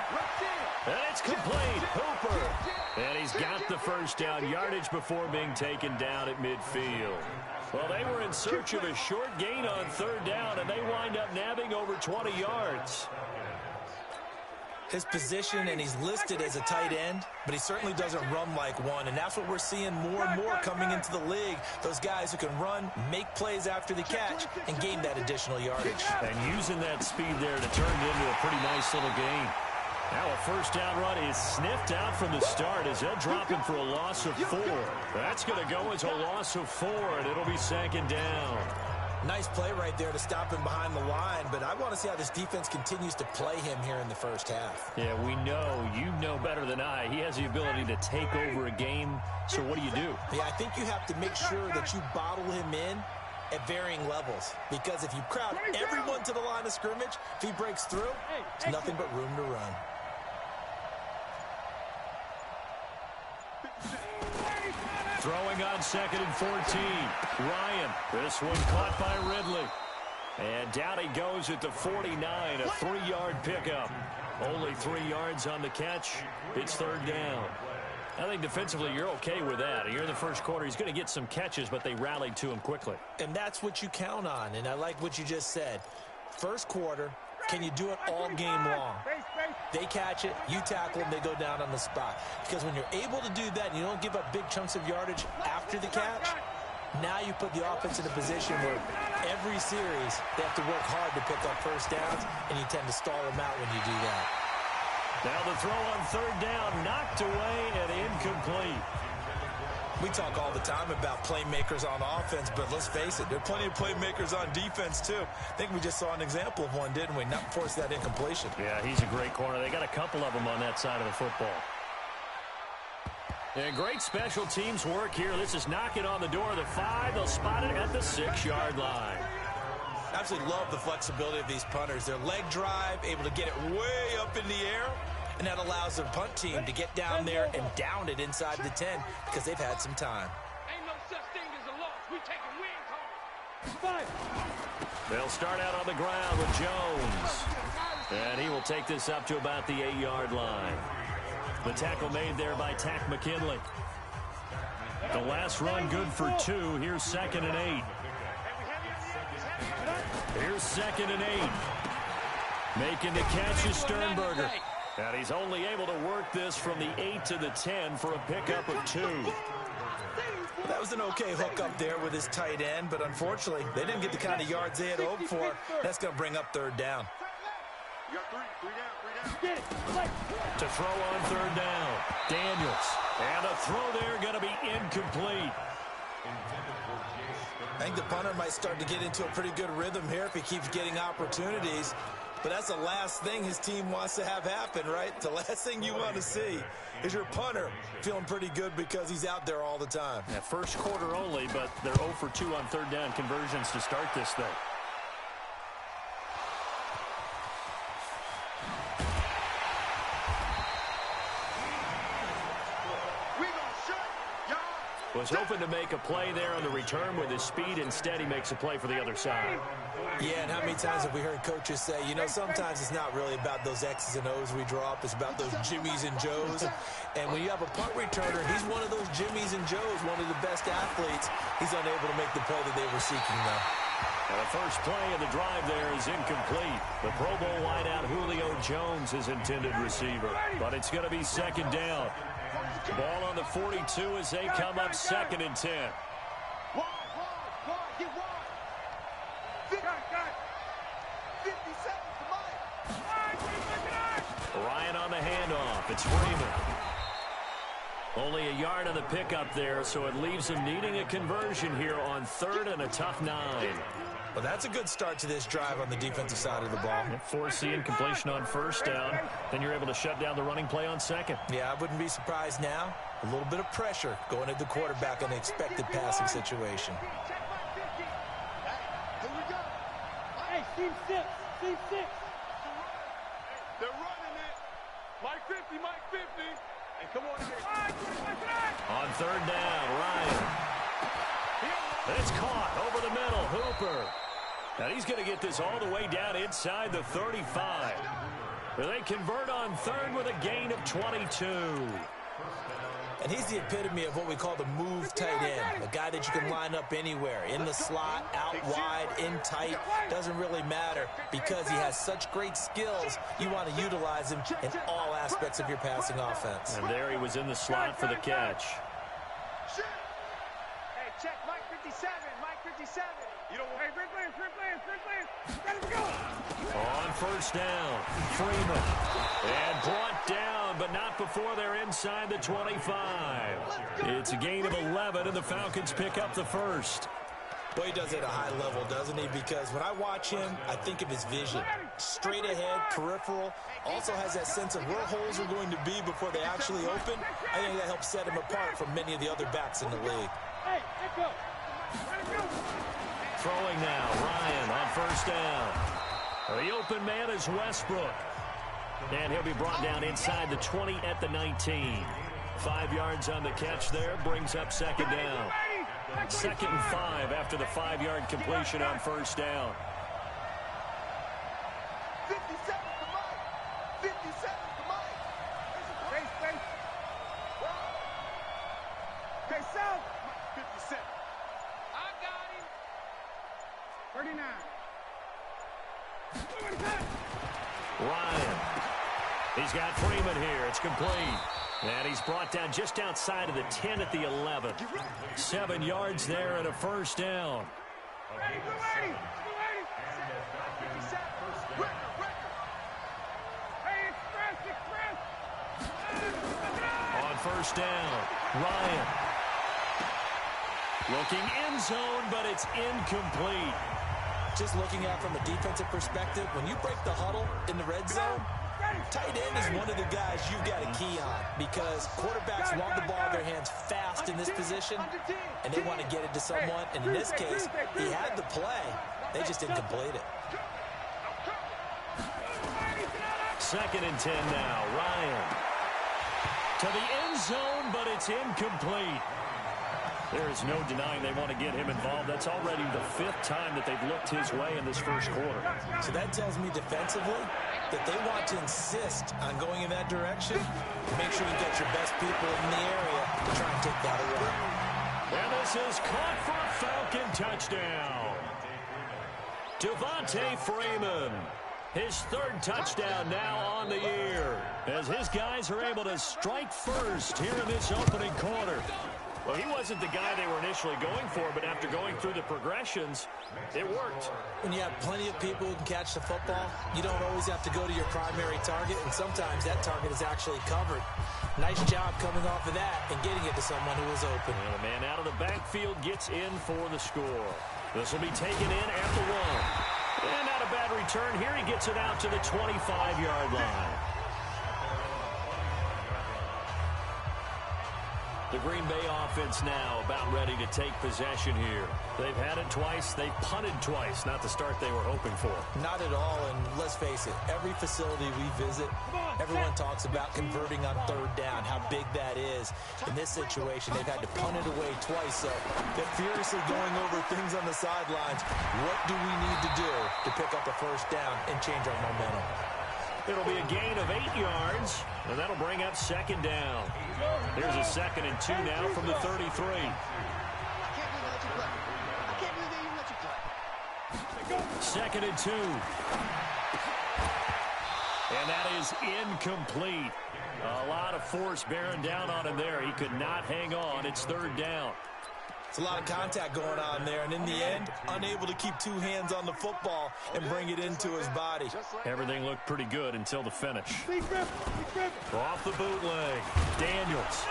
And it's complete. Hooper. And he's got the first down yardage before being taken down at midfield. Well, they were in search of a short gain on 3rd down, and they wind up nabbing over 20 yards. His position, and he's listed as a tight end, but he certainly doesn't run like one, and that's what we're seeing more and more coming into the league. Those guys who can run, make plays after the catch, and gain that additional yardage. And using that speed there to turn it into a pretty nice little gain. Now a first down run is sniffed out from the start as they'll drop him for a loss of 4. That's going to go as a loss of 4, and it'll be 2nd down. Nice play right there to stop him behind the line, but I want to see how this defense continues to play him here in the first half. Yeah, we know. You know better than I. He has the ability to take over a game, so what do you do? Yeah, I think you have to make sure that you bottle him in at varying levels, because if you crowd everyone to the line of scrimmage, if he breaks through, there's nothing but room to run. Throwing on 2nd and 14. Ryan, this one caught by Ridley. And down he goes at the 49, a 3-yard pickup. Only 3 yards on the catch. It's 3rd down. I think defensively you're okay with that. You're in the first quarter. He's going to get some catches, but they rallied to him quickly. And that's what you count on, and I like what you just said. First quarter, can you do it all game long? They catch it, you tackle them, they go down on the spot. Because when you're able to do that and you don't give up big chunks of yardage after the catch, now you put the offense in a position where every series they have to work hard to pick up first downs, and you tend to stall them out when you do that. Now the throw on 3rd down, knocked away and incomplete. We talk all the time about playmakers on offense, but let's face it, there are plenty of playmakers on defense, too. I think we just saw an example of one, didn't we? Not force that incompletion. Yeah, he's a great corner. They got a couple of them on that side of the football. And great special teams work here. This is knocking on the door of the 5. They'll spot it at the 6-yard line. Absolutely love the flexibility of these punters. Their leg drive, able to get it way up in the air, and that allows their punt team to get down there and down it inside the 10 because they've had some time. Ain't no such thing as a loss. We taking win calls. They'll start out on the ground with Jones. And he will take this up to about the 8-yard line. The tackle made there by Tack McKinley. The last run good for 2. Here's 2nd and 8. Here's 2nd and 8. Making the catch is Sternberger. And he's only able to work this from the 8 to the 10 for a pickup of 2. That was an okay hook up there with his tight end, but unfortunately, they didn't get the kind of yards they had hoped for. That's going to bring up 3rd down. To throw on 3rd down, Daniels. And a throw there going to be incomplete. I think the punter might start to get into a pretty good rhythm here if he keeps getting opportunities. But that's the last thing his team wants to have happen, right? The last thing you want to see is your punter feeling pretty good because he's out there all the time. Yeah, first quarter only, but they're 0 for 2 on 3rd down conversions to start this thing. Was hoping to make a play there on the return with his speed. Instead, he makes a play for the other side. Yeah, and how many times have we heard coaches say, you know, sometimes it's not really about those X's and O's we draw up. It's about those Jimmies and Joes. And when you have a punt returner, he's one of those Jimmies and Joes, one of the best athletes. He's unable to make the play that they were seeking, though. And the first play of the drive there is incomplete. The Pro Bowl wideout Julio Jones is intended receiver. But it's going to be 2nd down. Ball on the 42 as they come up 2nd and 10. Ryan on the handoff. It's Freeman. Only a yard on the pickup there, so it leaves him needing a conversion here on 3rd and a tough 9. Well, that's a good start to this drive on the defensive side of the ball. Force the incompletion on 1st down. Then you're able to shut down the running play on 2nd. Yeah, I wouldn't be surprised now. A little bit of pressure going at the quarterback on the expected passing situation. Here we go. Hey, Steve 6. Steve 6. They're running it. Mike 50, Mike 50. And come on here. On 3rd down, Ryan. It's caught over the middle. Hooper. And he's going to get this all the way down inside the 35. They convert on 3rd with a gain of 22. And he's the epitome of what we call the move tight end. A guy that you can line up anywhere. In the slot, out wide, in tight. Doesn't really matter because he has such great skills. You want to utilize him in all aspects of your passing offense. And there he was in the slot for the catch. Hey, check Mike 57. Mike 57. You don't want. Hey, free players. Let us go. On 1st down, Freeman. And brought down, but not before they're inside the 25. It's a gain of 11, and the Falcons pick up the first. Well, he does it at a high level, doesn't he? Because when I watch him, I think of his vision. Straight ahead, peripheral. Also has that sense of where holes are going to be before they actually open. I think that helps set him apart from many of the other backs in the league. Throwing now, Ryan on first down. The open man is Westbrook. And he'll be brought down inside the 20 at the 19. 5 yards on the catch there, brings up second down. 2nd and 5 after the 5-yard completion on first down. 50 seconds to Mike. 50 seconds to Mike. Space. Okay, South. 50 seconds. I got him. 39. Ryan. He's got Freeman here. It's complete. And he's brought down just outside of the 10 at the 11. 7 yards there and a first down. On first down, Ryan. Looking end zone, but it's incomplete. Just looking at it from a defensive perspective, when you break the huddle in the red zone, tight end is one of the guys you've got a key on because quarterbacks want the ball in their hands fast in this position, and they want to get it to someone. And in this case, he had the play. They just didn't complete it. 2nd and 10 now. Ryan. To the end zone, but it's incomplete. There is no denying they want to get him involved. That's already the 5th time that they've looked his way in this first quarter. So that tells me defensively that they want to insist on going in that direction. Make sure you get your best people in the area to try and take that away. And this is caught for a Falcon touchdown. Devontae Freeman. His 3rd touchdown now on the year as his guys are able to strike first here in this opening quarter. Well, he wasn't the guy they were initially going for, but after going through the progressions, it worked. When you have plenty of people who can catch the football, you don't always have to go to your primary target, and sometimes that target is actually covered. Nice job coming off of that and getting it to someone who was open. And a man out of the backfield gets in for the score. This will be taken in at the 1. And not a bad return. Here he gets it out to the 25-yard line. The Green Bay offense now about ready to take possession here. They've had it twice. They've punted twice. Not the start they were hoping for. Not at all, and let's face it, every facility we visit, everyone talks about converting on 3rd down, how big that is. In this situation, they've had to punt it away twice, so they're furiously going over things on the sidelines. What do we need to do to pick up a first down and change our momentum? It'll be a gain of 8 yards, and that'll bring up second down. Here's a 2nd and 2 now from the 33. Second and 2. And that is incomplete. A lot of force bearing down on him there. He could not hang on. It's 3rd down. It's a lot of contact going on there, and in the end, unable to keep 2 hands on the football and bring it into his body. Everything looked pretty good until the finish. Off the bootleg. Daniels.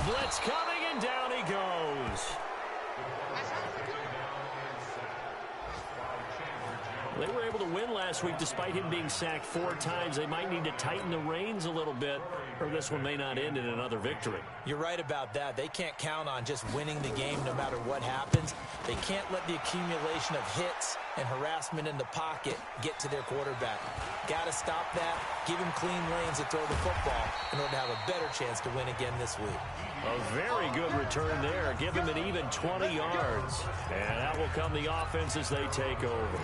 Blitz coming, and down he goes. They were able to win last week despite him being sacked 4 times. They might need to tighten the reins a little bit, or this one may not end in another victory. You're right about that. They can't count on just winning the game no matter what happens. They can't let the accumulation of hits and harassment in the pocket get to their quarterback. Got to stop that, give him clean lanes to throw the football in order to have a better chance to win again this week. A very good return there. Give him an even 20 yards. And out will come the offense as they take over.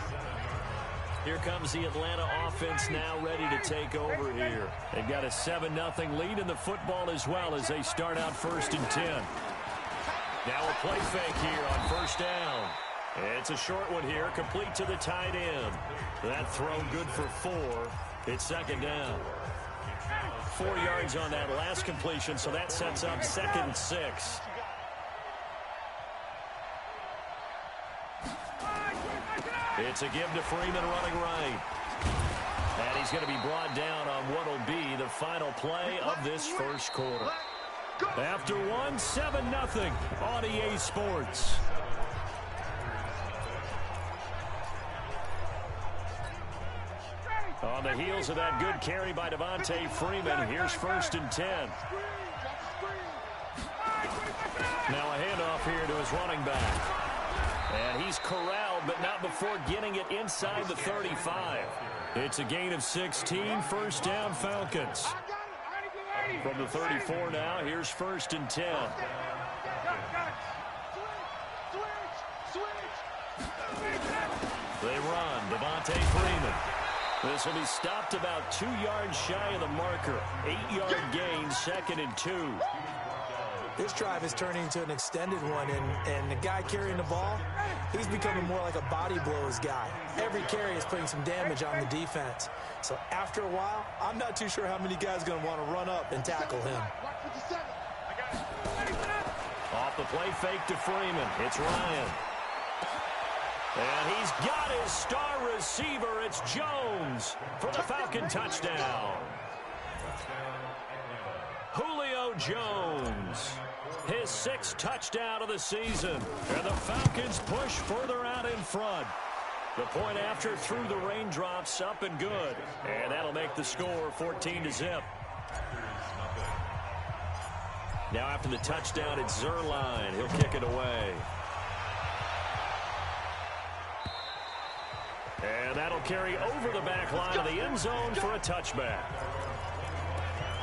Here comes the Atlanta offense now ready to take over here. They've got a 7-0 lead in the football as well as they start out 1st and 10. Now a play fake here on first down. It's a short one here, complete to the tight end. That throw good for 4. It's 2nd down. 4 yards on that last completion, so that sets up 2nd and 6. It's a give to Freeman running right. And he's going to be brought down on what will be final play of this first quarter. After one, 7-0 on EA Sports. On the heels of that good carry by Devontae Freeman, here's 1st and 10. Now a handoff here to his running back. And he's corralled, but not before getting it inside the 35. It's a gain of 16, 1st down Falcons. From the 34 now, here's 1st and 10. They run, Devontae Freeman. This will be stopped about 2 yards shy of the marker. 8-yard gain, 2nd and 2. This drive is turning into an extended one, and the guy carrying the ball, he's becoming more like a body blows guy. Every carry is putting some damage on the defense. So after a while, I'm not too sure how many guys are going to want to run up and tackle him. Off the play fake to Freeman. It's Ryan. And he's got his star receiver. It's Jones for the Falcon touchdown. Julio Jones, his 6th touchdown of the season. And the Falcons push further out in front. The point after through the raindrops, up and good. And that'll make the score 14-0. Now after the touchdown, it's Zerline. He'll kick it away. And that'll carry over the back line of the end zone for a touchback.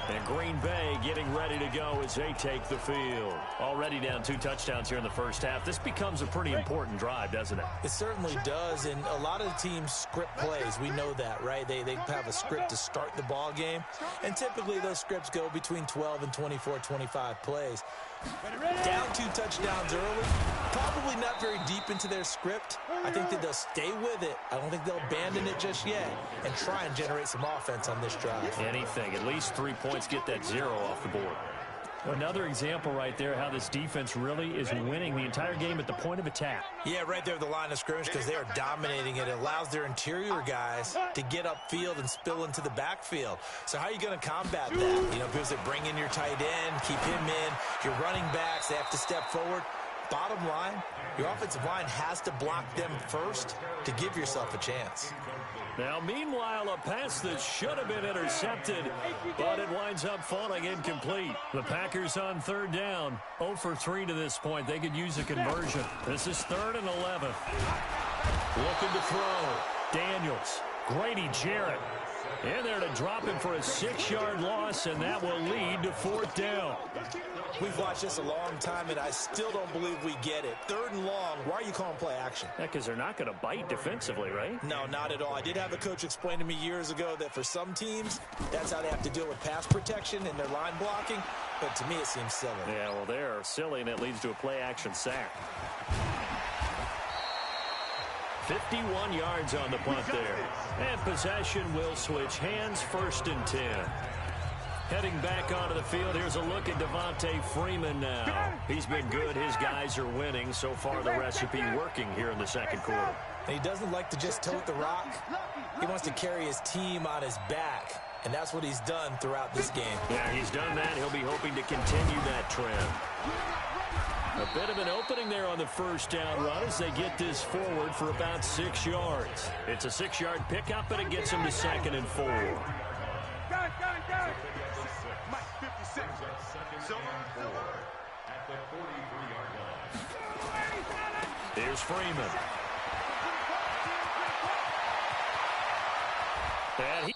And Green Bay getting ready to go as they take the field. Already down 2 touchdowns here in the first half. This becomes a pretty important drive, doesn't it? It certainly does, and a lot of teams script plays. We know that, right? They have a script to start the ball game, and typically those scripts go between 12 and 24, 25 plays. Down 2 touchdowns early, probably not very deep into their script. I think that they'll stay with it. I don't think they'll abandon it just yet and try and generate some offense on this drive. Anything, at least 3 points, get that 0 off the board. Another example right there how this defense really is winning the entire game at the point of attack. Yeah, right there at the line of scrimmage because they are dominating it. It allows their interior guys to get upfield and spill into the backfield. So how are you going to combat that? You know, because they bring in your tight end, keep him in. Your running backs, they have to step forward. Bottom line, your offensive line has to block them first to give yourself a chance. Now, meanwhile, a pass that should have been intercepted, but it winds up falling incomplete. The Packers on 3rd down, 0 for 3 to this point. They could use a conversion. This is 3rd and 11. Looking to throw. Daniels. Grady Jarrett. In there to drop him for a 6-yard loss, and that will lead to 4th down. We've watched this a long time, and I still don't believe we get it. 3rd and long, why are you calling play action? Yeah, because they're not going to bite defensively, right? No, not at all. I did have a coach explain to me years ago that for some teams, that's how they have to deal with pass protection and their line blocking. But to me, it seems silly. Yeah, well, they're silly, and it leads to a play-action sack. 51 yards on the punt there. And possession will switch hands, 1st and 10. Heading back onto the field, here's a look at Devontae Freeman now. He's been good. His guys are winning. So far, the recipe working here in the 2nd quarter. And he doesn't like to just tote the rock. He wants to carry his team on his back. And that's what he's done throughout this game. Yeah, he's done that. He'll be hoping to continue that trend. A bit of an opening there on the 1st down run as they get this forward for about 6 yards. It's a 6-yard pickup, but it gets him to 2nd and 4. Here's Freeman. And he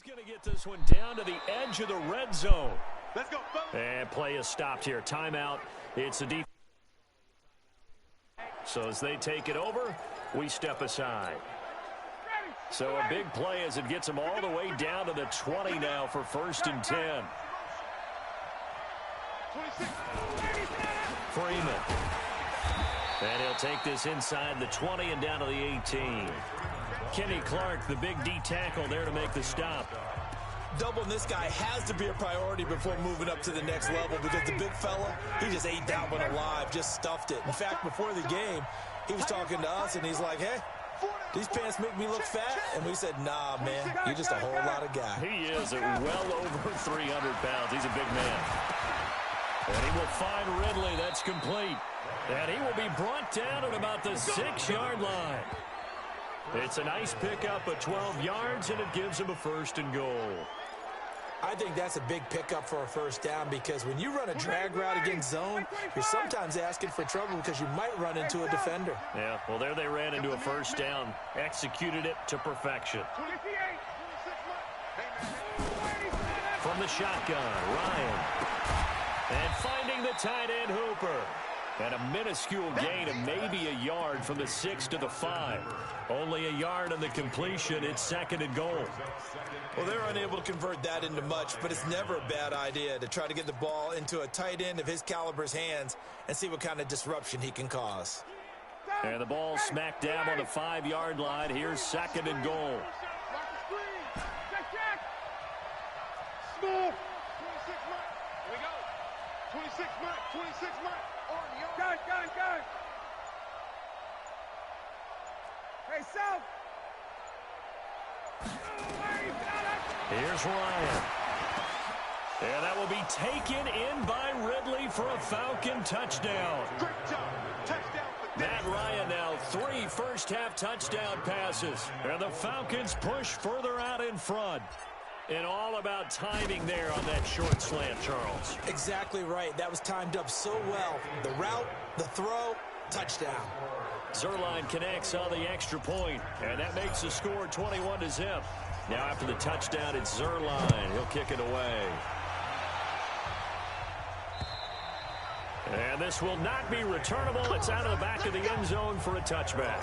going to get this one down to the edge of the red zone. Let's go, and play is stopped here. Timeout. It's a defense. So as they take it over, we step aside. So a big play as it gets them all the way down to the 20 now for 1st and 10. Freeman. And he'll take this inside the 20 and down to the 18. Kenny Clark, the big D tackle there to make the stop. Doubling this guy has to be a priority before moving up to the next level because the big fella, he just ate that one alive, just stuffed it. In fact, before the game, he was talking to us, and he's like, hey, these pants make me look fat? And we said, nah, man, you're just a whole lot of guy. He is at well over 300 pounds. He's a big man. And he will find Ridley. That's complete. And he will be brought down at about the 6-yard line. It's a nice pickup of 12 yards, and it gives him a 1st and goal. I think that's a big pickup for a 1st down because when you run a drag route against zone, you're sometimes asking for trouble because you might run into a defender. Yeah, well, there they ran into a 1st down. Executed it to perfection. From the shotgun, Ryan. And finding the tight end, Hooper. And a minuscule gain of maybe a yard from the 6 to the 5. Only a yard on the completion. It's 2nd and goal. Well, they're unable to convert that into much, but it's never a bad idea to try to get the ball into a tight end of his caliber's hands and see what kind of disruption he can cause. And the ball smack dab on the 5-yard line. Here's 2nd and goal. Small. 26 mark. Here we go. 26 mark. 26 mark. Gun. Hey, South. Here's Ryan. And that will be taken in by Ridley for a Falcon touchdown. Great job. Touchdown for Matt Ryan now 3 first-half touchdown passes. And the Falcons push further out in front. And all about timing there on that short slant, Charles. Exactly right. That was timed up so well. The route, the throw, touchdown. Zuerlein connects on the extra point, and that makes the score 21-0. Now after the touchdown, it's Zuerlein. He'll kick it away. And this will not be returnable. It's out of the back of the end zone for a touchback.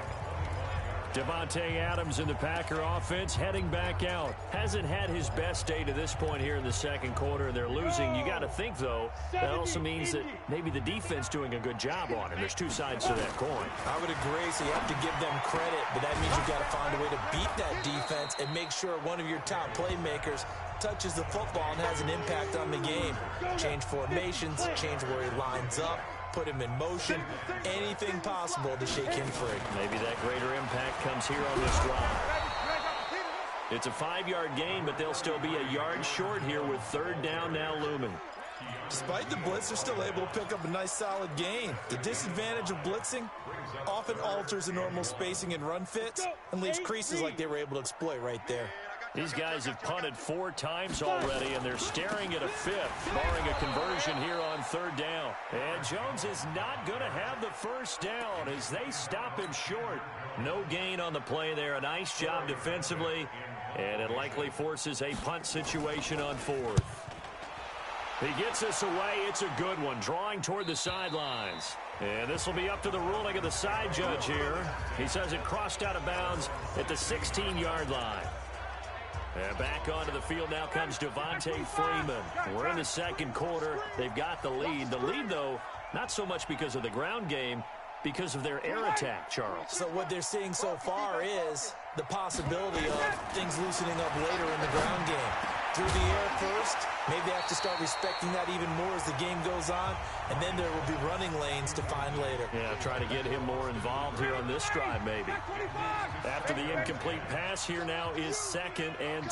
Devontae Adams in the Packer offense heading back out. Hasn't had his best day to this point here in the 2nd quarter, and they're losing. You got to think, though, that also means that maybe the defense doing a good job on him. There's 2 sides to that coin. I would agree, so you have to give them credit, but that means you've got to find a way to beat that defense and make sure one of your top playmakers touches the football and has an impact on the game. Change formations, change where he lines up, put him in motion, anything possible to shake him free. Maybe that greater impact comes here on this drive. It's a 5-yard gain, but they'll still be a yard short here with 3rd down now looming. Despite the blitz, they're still able to pick up a nice solid gain. The disadvantage of blitzing often alters the normal spacing and run fits and leaves creases like they were able to exploit right there. These guys have punted 4 times already, and they're staring at a 5th, barring a conversion here on 3rd down. And Jones is not going to have the 1st down as they stop him short. No gain on the play there. A nice job defensively, and it likely forces a punt situation on 4th. He gets this away. It's a good one, drawing toward the sidelines. And this will be up to the ruling of the side judge here. He says it crossed out of bounds at the 16-yard line. And back onto the field now comes Devontae Freeman. We're in the 2nd quarter. They've got the lead. The lead, though, not so much because of the ground game, because of their air attack, Charles. So what they're seeing so far is the possibility of things loosening up later in the ground game. Through the air first, maybe they have to start respecting that even more as the game goes on, and then there will be running lanes to find later. Yeah, try to get him more involved here on this drive, maybe. After the incomplete pass, here now is 2nd and 10.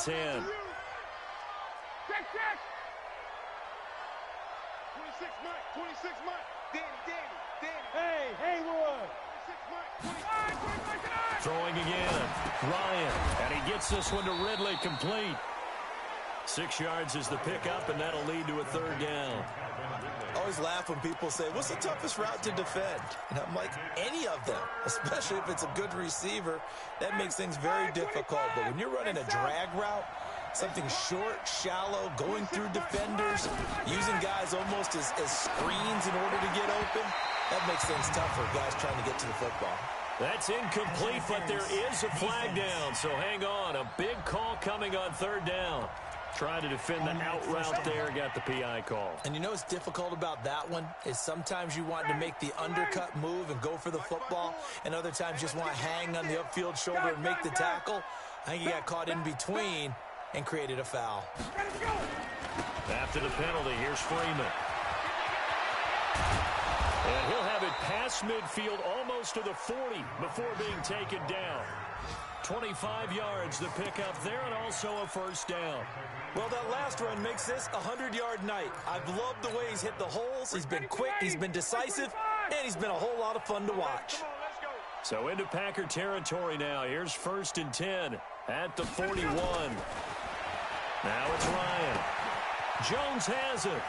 Check. 26 mark. 26 mark. Danny. Hey, Roy. 26 mark. Throwing again. Ryan. And he gets this one to Ridley, complete. 6 yards is the pickup, and that'll lead to a 3rd down. I always laugh when people say, what's the toughest route to defend? And I'm like, any of them, especially if it's a good receiver. That makes things very difficult. But when you're running a drag route, Something short, shallow, going through defenders, using guys almost as screens in order to get open. That makes things tough for guys trying to get to the football. That's incomplete, but there is a flag down, so hang on. A big call coming on third down. Trying to defend the out route there, got the PI call. And you know what's difficult about that one is sometimes you want to make the undercut move and go for the football, and other times you just want to hang on the upfield shoulder and make the tackle. I think he got caught in between and created a foul. After the penalty, here's Freeman. And he'll have it past midfield almost to the 40 before being taken down. 25 yards the pickup there, and also a first down. Well, that last run makes this a 100-yard night. I've loved the way he's hit the holes. He's been quick, he's been decisive, and he's been a whole lot of fun to watch. So into Packer territory now. Here's 1st and 10 at the 41. Now it's Ryan. Jones has it.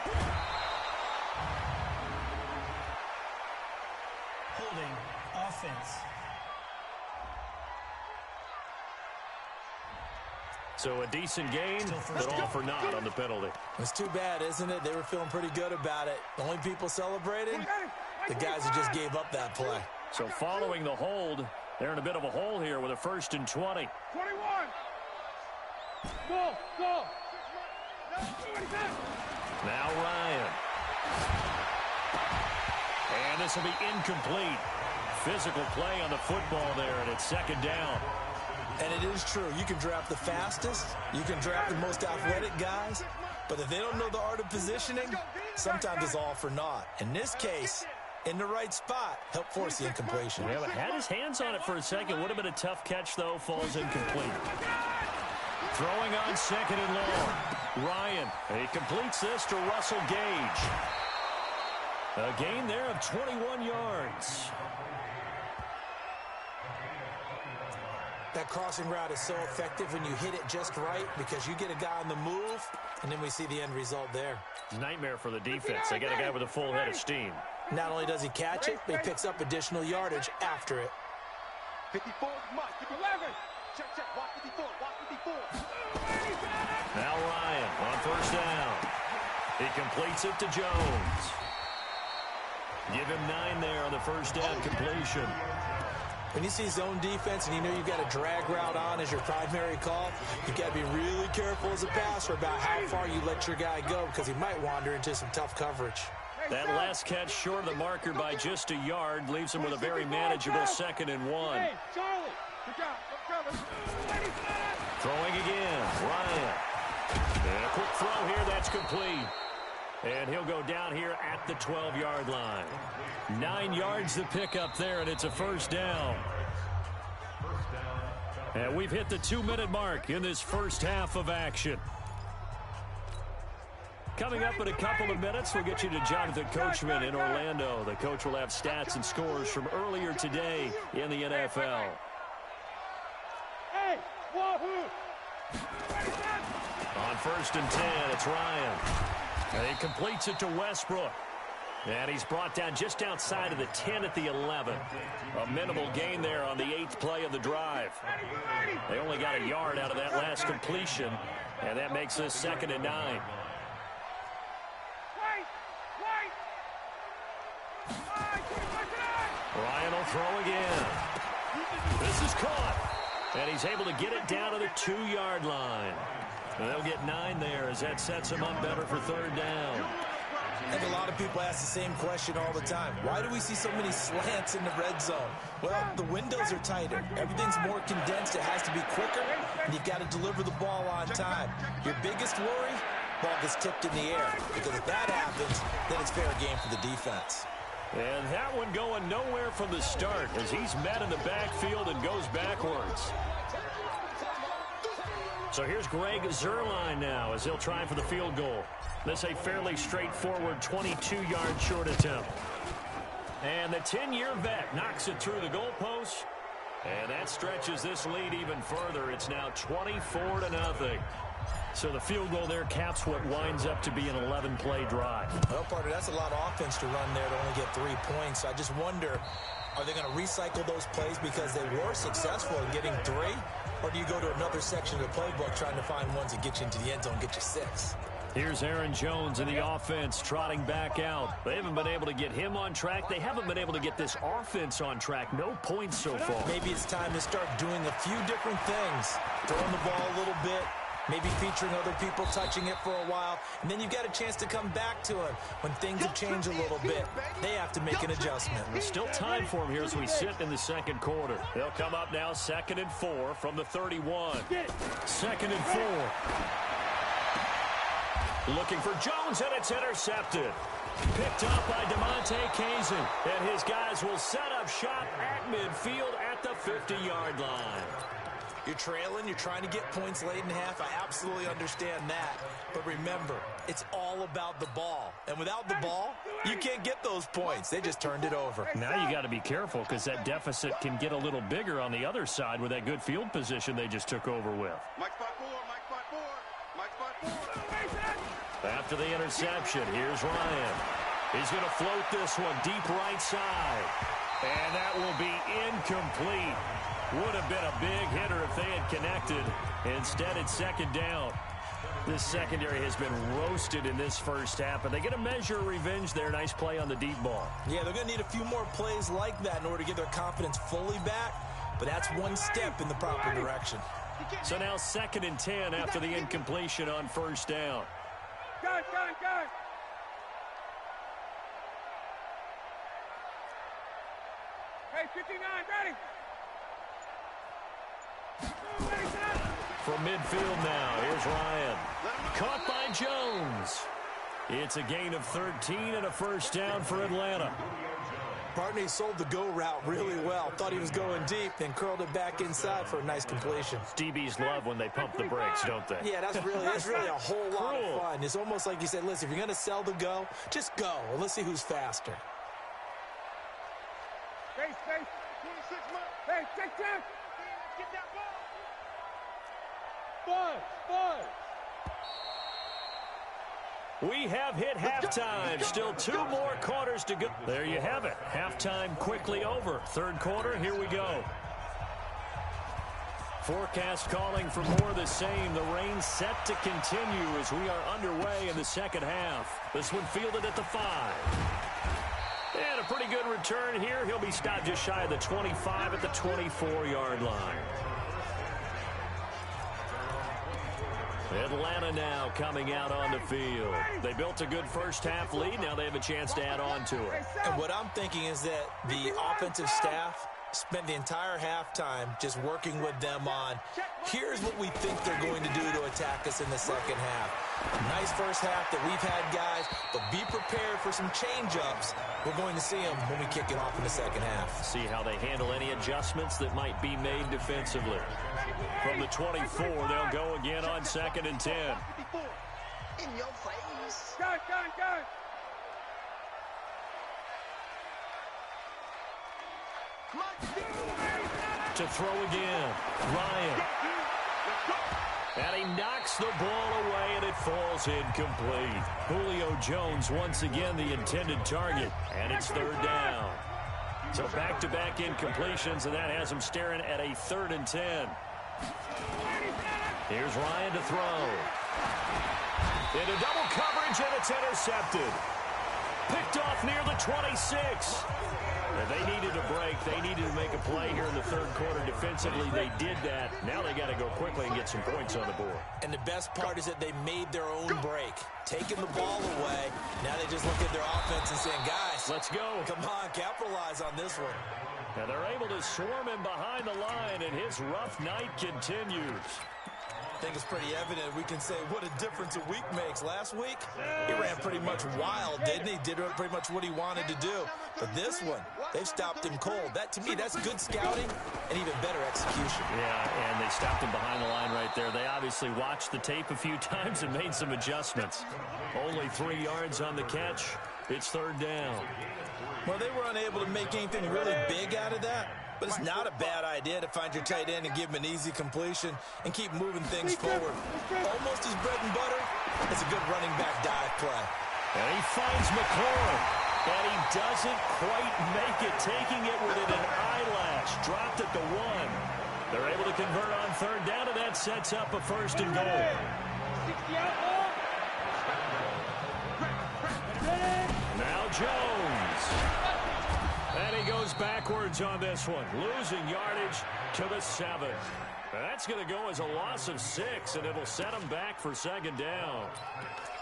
Holding offense. So a decent gain, but all for naught on the penalty. It's too bad, isn't it? They were feeling pretty good about it. The only people celebrating, the guys who just gave up that play. So following the hold, they're in a bit of a hole here with a 1st and 20. 21. Go. Now Ryan. And this will be incomplete. Physical play on the football there, and it's 2nd down. And it is true. You can draft the fastest. You can draft the most athletic guys. But if they don't know the art of positioning, sometimes it's all for naught. In this case, in the right spot, help force the incompletion. Yeah, but had his hands on it for a second. Would have been a tough catch, though. Falls incomplete. Throwing on 2nd and long. Ryan, he completes this to Russell Gage. A gain there of 21 yards. That crossing route is so effective when you hit it just right because you get a guy on the move, and then we see the end result there. Nightmare for the defense. They got a guy with a full head of steam. Not only does he catch it, but he picks up additional yardage after it. 54, Mike, 11. Check, watch 54, watch 54. Now Ryan on 1st down. He completes it to Jones. Give him 9 there on the 1st down completion. When you see zone defense and you know you've got a drag route on as your primary call, you've got to be really careful as a passer about how far you let your guy go because he might wander into some tough coverage. That last catch short of the marker by just a yard leaves him with a very manageable 2nd and 1. Hey, Charlie, good job. Throwing again, Ryan. And a quick throw here, that's complete. And he'll go down here at the 12-yard line. 9 yards to pick up there, and it's a 1st down. And we've hit the 2-minute mark in this first half of action. Coming up in a couple of minutes, we'll get you to Jonathan Coachman in Orlando. The coach will have stats and scores from earlier today in the NFL. Hey, wahoo! On 1st and 10, it's Ryan. And he completes it to Westbrook. And he's brought down just outside of the 10 at the 11. A minimal gain there on the 8th play of the drive. They only got a yard out of that last completion, and that makes this 2nd and 9. Ryan will throw again. This is caught. And he's able to get it down to the 2-yard line. And they'll get 9 there as that sets him up better for 3rd down. I think a lot of people ask the same question all the time. Why do we see so many slants in the red zone? Well, the windows are tighter. Everything's more condensed. It has to be quicker, and you've got to deliver the ball on time. Your biggest worry, ball gets tipped in the air. Because if that happens, then it's fair game for the defense. And that one going nowhere from the start as he's met in the backfield and goes backwards. So here's Greg Zuerlein now as he'll try for the field goal. This a fairly straightforward 22-yard short attempt. And the 10-year vet knocks it through the goalpost. And that stretches this lead even further. It's now 24-0. So the field goal there caps what winds up to be an 11-play drive. Well, partner, that's a lot of offense to run there to only get 3 points. I just wonder, Are they going to recycle those plays because they were successful in getting 3? Or do you go to another section of the playbook trying to find ones that get you into the end zone and get you 6? Here's Aaron Jones in the offense trotting back out. They haven't been able to get him on track. They haven't been able to get this offense on track. No points so far. Maybe it's time to start doing a few different things. Throwing the ball a little bit. Maybe featuring other people touching it for a while. And then you've got a chance to come back to him when things have changed a little bit. They have to make an adjustment. There's still time for him here as we sit in the second quarter. They'll come up now 2nd and 4 from the 31. 2nd and 4. Looking for Jones, and it's intercepted. Picked up by DeMonte Kazin. And his guys will set up shop at midfield at the 50-yard line. You're trailing, you're trying to get points late in half. I absolutely understand that. But remember, it's all about the ball. And without the ball, you can't get those points. They just turned it over. Now you got to be careful because that deficit can get a little bigger on the other side with that good field position they just took over with. After the interception, here's Ryan. He's going to float this one deep right side. And that will be incomplete. Would have been a big hitter if they had connected. Instead, it's 2nd down. This secondary has been roasted in this first half, but they get a measure of revenge there. Nice play on the deep ball. Yeah, they're going to need a few more plays like that in order to get their confidence fully back, but that's one step in the proper direction. So now 2nd and 10 after the incompletion on 1st down. Go. Hey, 59, ready. From midfield now, here's Ryan. Caught by Jones. It's a gain of 13 and a 1st down for Atlanta. Partney sold the go route really well. Thought he was going deep, then curled it back inside for a nice completion. DBs love when they pump the brakes, don't they? Yeah, that's really a whole lot of fun. It's almost like you said, listen, if you're going to sell the go, just go. And let's see who's faster. Space. 26 months. Hey, take 10. Get that ball. Buzz. We have hit halftime. Still 2 more quarters to go. There you have it. Halftime quickly over. 3rd quarter, here we go. Forecast calling for more of the same. The rain set to continue as we are underway in the 2nd half. This one fielded at the 5. And a pretty good return here. He'll be stopped just shy of the 25 at the 24-yard line. Atlanta now coming out on the field. They built a good first half lead. Now they have a chance to add on to it. And what I'm thinking is that the offensive staff spent the entire halftime just working with them on, here's what we think they're going to do to attack us in the 2nd half. Nice first half that we've had, guys, but be prepared for some change-ups. We're going to see them when we kick it off in the 2nd half. See how they handle any adjustments that might be made defensively. From the 24, they'll go again on 2nd and 10. In your face. Go. To throw again, Ryan. And he knocks the ball away, and it falls incomplete. Julio Jones once again the intended target, and it's 3rd down. So back-to-back incompletions, and that has him staring at a 3rd and 10. Here's Ryan to throw. Into double coverage, and it's intercepted. Picked off near the 26. And they needed a break. They needed to make a play here in the 3rd quarter defensively. They did that. Now they got to go quickly and get some points on the board. And the best part is that they made their own break. Taking the ball away. Now they just look at their offense and saying, guys, let's go. Come on, capitalize on this one. And they're able to swarm him behind the line, and his rough night continues. I think it's pretty evident. We can say what a difference a week makes. Last week, he ran pretty much wild, didn't he? Did pretty much what he wanted to do. But this one, they've stopped him cold. That, to me, that's good scouting and even better execution. Yeah, and they stopped him behind the line right there. They obviously watched the tape a few times and made some adjustments. Only 3 yards on the catch. It's 3rd down. Well, they were unable to make anything really big out of that. But it's not a bad idea to find your tight end and give him an easy completion and keep moving things forward. Almost his bread and butter. It's a good running back dive play. And he finds McLaurin. And he doesn't quite make it, taking it within an eyelash. Dropped it to 1. They're able to convert on third down, and that sets up a first and goal. Now Jones. And he goes backwards on this one, losing yardage to the 7. That's going to go as a loss of 6, and it'll set him back for second down.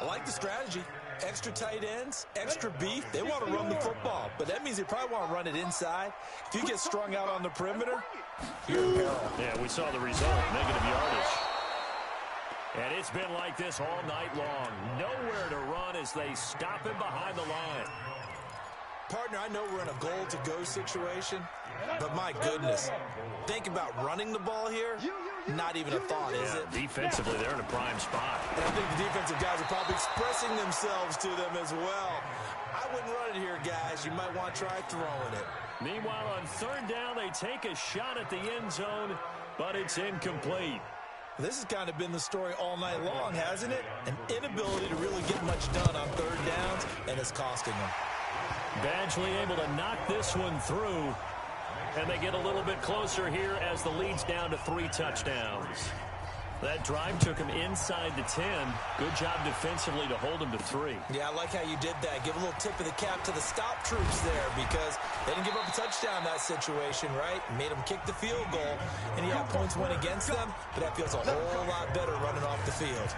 I like the strategy. Extra tight ends, extra beef. They want to run the football, but that means they probably want to run it inside. If you get strung out on the perimeter, you're in peril. Yeah, we saw the result, negative yardage. And it's been like this all night long. Nowhere to run as they stop him behind the line. Partner, I know we're in a goal-to-go situation, but my goodness, think about running the ball here. Not even a thought, is it? Defensively, they're in a prime spot. And I think the defensive guys are probably expressing themselves to them as well. I wouldn't run it here, guys. You might want to try throwing it. Meanwhile, on third down, they take a shot at the end zone, but it's incomplete. This has kind of been the story all night long, hasn't it? An inability to really get much done on third downs, and it's costing them. Badgley able to knock this one through, and they get a little bit closer here as the lead's down to 3 touchdowns. That drive took him inside the 10. Good job defensively to hold him to 3. Yeah, I like how you did that. Give a little tip of the cap to the stop troops there because they didn't give up a touchdown in that situation, right? Made them kick the field goal, and yeah, points went against them, but that feels a whole lot better running off the field.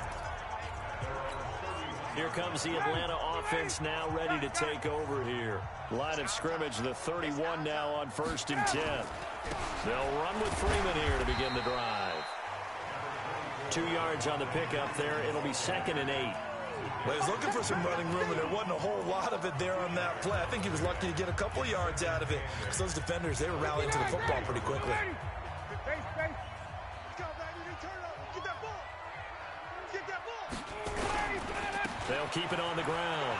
Here comes the Atlanta offense now ready to take over here. Line of scrimmage, the 31 now on 1st and 10. They'll run with Freeman here to begin the drive. 2 yards on the pickup there. It'll be 2nd and 8. Well, he's looking for some running room, and there wasn't a whole lot of it there on that play. I think he was lucky to get a couple yards out of it because those defenders, they were rallying to the football pretty quickly. They'll keep it on the ground.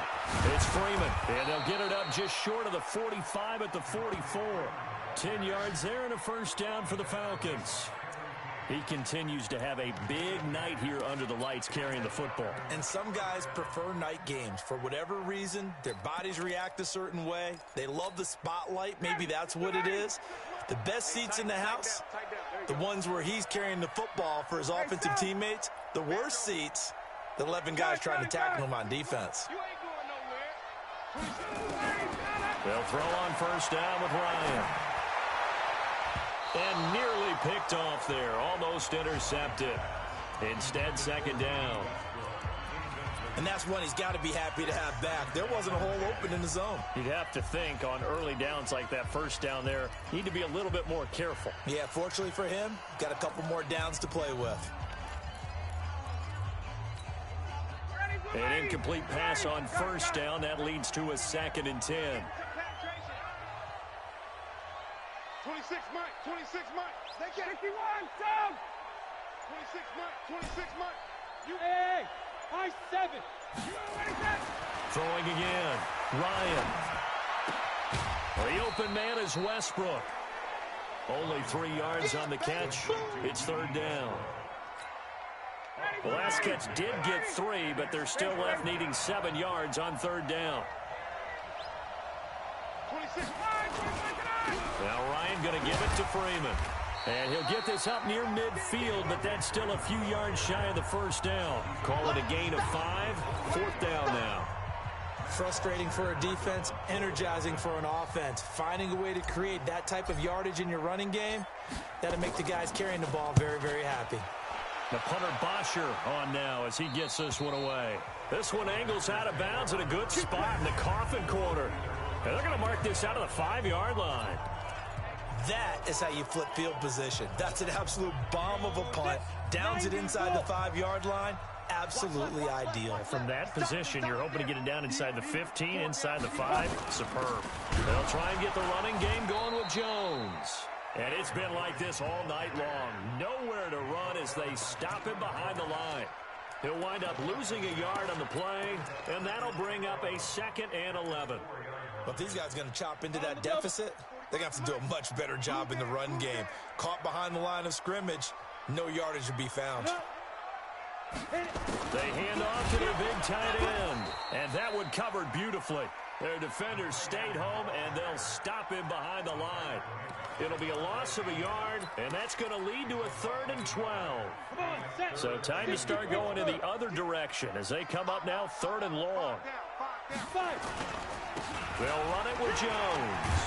It's Freeman, and they'll get it up just short of the 45 at the 44. 10 yards there and a first down for the Falcons. He continues to have a big night here under the lights carrying the football. And some guys prefer night games. For whatever reason, their bodies react a certain way. They love the spotlight. Maybe that's what it is. The best seats in the house, the ones where he's carrying the football for his offensive teammates. The worst seats, the 11 guys trying to tackle him on defense. They'll throw on first down with Ryan. And nearly picked off there. Almost intercepted. Instead, second down. And that's one he's got to be happy to have back. There wasn't a hole open in the zone. You'd have to think on early downs like that first down there, need to be a little bit more careful. Yeah, fortunately for him, got a couple more downs to play with. An incomplete pass on first down. That leads to a 2nd and 10. 26 Mike, 26 Mike. They get 51, down. 26 Mike, 26 Mike. You hey, I-7. You Throwing again. Ryan. The open man is Westbrook. Only 3 yards on the catch. It's third down. The last catch did get 3, but they're still left needing 7 yards on third down. 26 Now Ryan going to give it to Freeman. And he'll get this up near midfield, but that's still a few yards shy of the first down. Call it a gain of 5. 4th down now. Frustrating for a defense, energizing for an offense. Finding a way to create that type of yardage in your running game, that'll make the guys carrying the ball very, very happy. The punter Bosher on now as he gets this one away. This one angles out of bounds at a good spot in the coffin corner. And they're going to mark this out of the 5-yard line. That is how you flip field position. That's an absolute bomb of a punt. Downs it inside the 5-yard line. Absolutely ideal. From that position, you're hoping to get it down inside the 15, inside the 5. Superb. They'll try and get the running game going with Jones. And it's been like this all night long. Nowhere to run as they stop him behind the line. He'll wind up losing a yard on the play, and that'll bring up a 2nd and 11. But if these guys are going to chop into that deficit, they're going to have to do a much better job in the run game. Caught behind the line of scrimmage, no yardage to be found. They hand off to their big tight end, and that one covered beautifully. Their defenders stayed home, and they'll stop him behind the line. It'll be a loss of a yard, and that's going to lead to a 3rd and 12. So time to start going in the other direction as they come up now 3rd and long. They'll run it with Jones.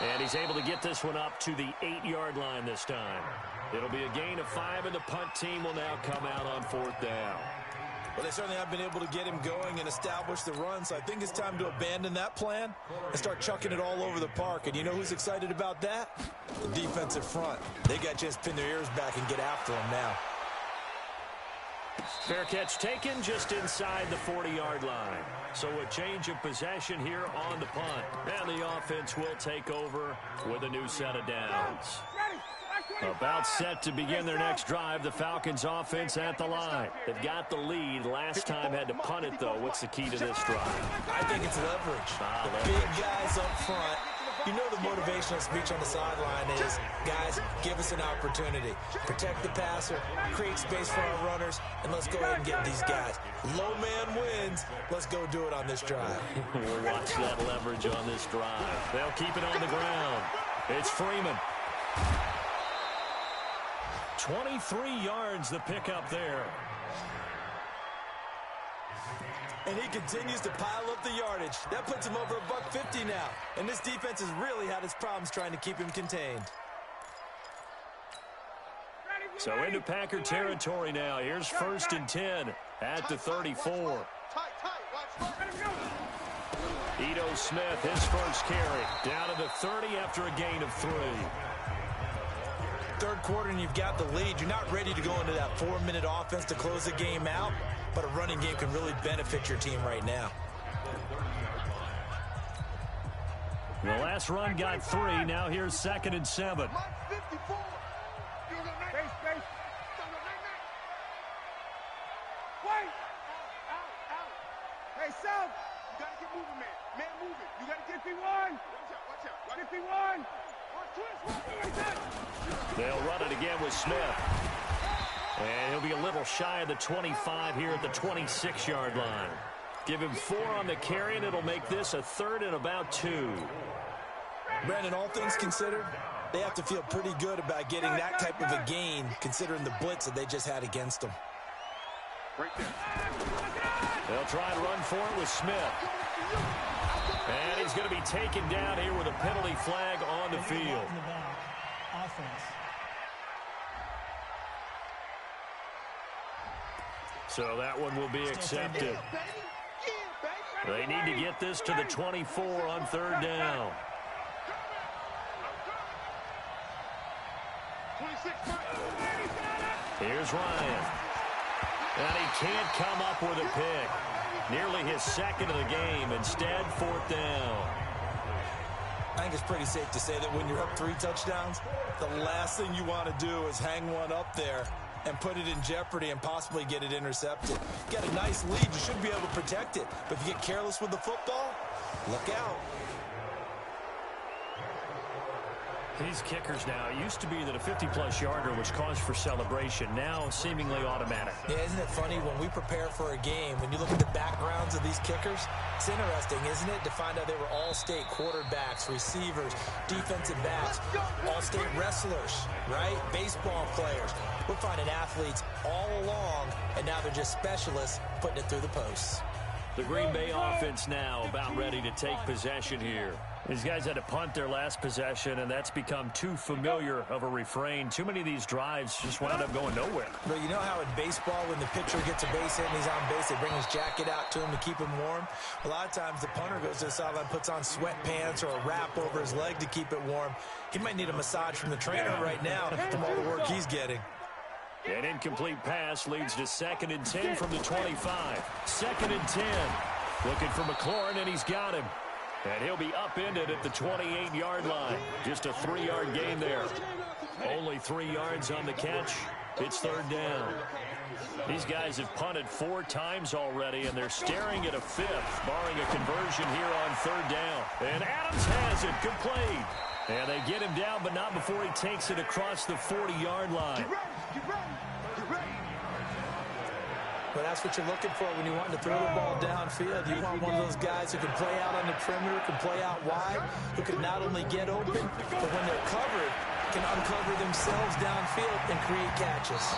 And he's able to get this one up to the 8-yard line this time. It'll be a gain of 5, and the punt team will now come out on 4th down. Well, they certainly have been able to get him going and establish the run, so I think it's time to abandon that plan and start chucking it all over the park. And you know who's excited about that? The defensive front. They got a chance to pin their ears back and get after him now. Fair catch taken just inside the 40-yard line. So a change of possession here on the punt. And the offense will take over with a new set of downs. About set to begin their next drive, the Falcons offense at the line. They've got the lead. Last time had to punt it, though. What's the key to this drive? I think it's leverage. The big guys up front. You know the motivational speech on the sideline is, guys, give us an opportunity. Protect the passer, create space for our runners, and let's go ahead and get these guys. Low man wins. Let's go do it on this drive. We'll watch that leverage on this drive. They'll keep it on the ground. It's Freeman. 23 yards the pickup there. And he continues to pile up the yardage. That puts him over $150 now. And this defense has really had its problems trying to keep him contained. So into Packer territory now. Here's 1st and 10 at the 34. Ito Smith, his first carry. Down to the 30 after a gain of 3. Third quarter and you've got the lead. You're not ready to go into that 4-minute offense to close the game out, but a running game can really benefit your team right now. The last run got 3. Now here's 2nd and 7. Hey, South, you got to get moving, man. Man, move it. You got to get 51. Watch out. 51. They'll run it again with Smith. And he'll be a little shy of the 25 here at the 26-yard line. Give him 4 on the carry, and it'll make this a 3rd and about 2. Brandon, all things considered, they have to feel pretty good about getting that type of a gain, considering the blitz that they just had against them. They'll try and run for it with Smith. And he's going to be taken down here with a penalty flag on the field. So that one will be accepted. They need to get this to the 24 on 3rd down. Here's Ryan. And he can't come up with a pick. Nearly his 2nd of the game. Instead, 4th down. I think it's pretty safe to say that when you're up 3 touchdowns, the last thing you want to do is hang one up there and put it in jeopardy and possibly get it intercepted. You got a nice lead. You should be able to protect it. But if you get careless with the football, look out. These kickers now, it used to be that a 50-plus yarder was cause for celebration. Now, seemingly automatic. Yeah, isn't it funny when we prepare for a game, when you look at the backgrounds of these kickers, it's interesting, isn't it, to find out they were all-state quarterbacks, receivers, defensive backs, all-state wrestlers, right? Baseball players. We're finding athletes all along, and now they're just specialists putting it through the posts. The Green Bay offense now about ready to take possession here. These guys had to punt their last possession, and that's become too familiar of a refrain. Too many of these drives just wound up going nowhere. But you know how in baseball, when the pitcher gets a base hit and he's on base, they bring his jacket out to him to keep him warm? A lot of times the punter goes to the sideline, puts on sweatpants or a wrap over his leg to keep it warm. He might need a massage from the trainer right now from all the work he's getting. An incomplete pass leads to 2nd and 10 from the 25. 2nd and 10. Looking for McLaurin, and he's got him. And he'll be upended at the 28-yard line. Just a 3-yard gain there. Only 3 yards on the catch. It's 3rd down. These guys have punted 4 times already, and they're staring at a 5th, barring a conversion here on 3rd down. And Adams has it, complete. And they get him down, but not before he takes it across the 40-yard line. Well, that's what you're looking for when you want to throw the ball downfield. You want one of those guys who can play out on the perimeter, can play out wide, who can not only get open, but when they're covered, can uncover themselves downfield and create catches.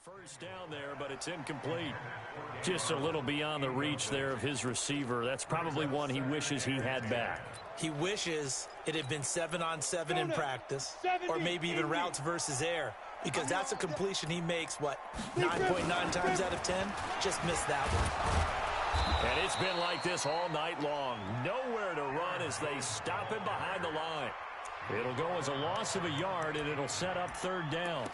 First down there, but it's incomplete. Just a little beyond the reach there of his receiver. That's probably one he wishes he had back. He wishes it had been 7-on-7 in practice, or maybe even routes versus air, because that's a completion he makes, what, 9.9 times out of 10? Just missed that one. And it's been like this all night long. Nowhere to run as they stop him behind the line. It'll go as a loss of a yard, and it'll set up third down.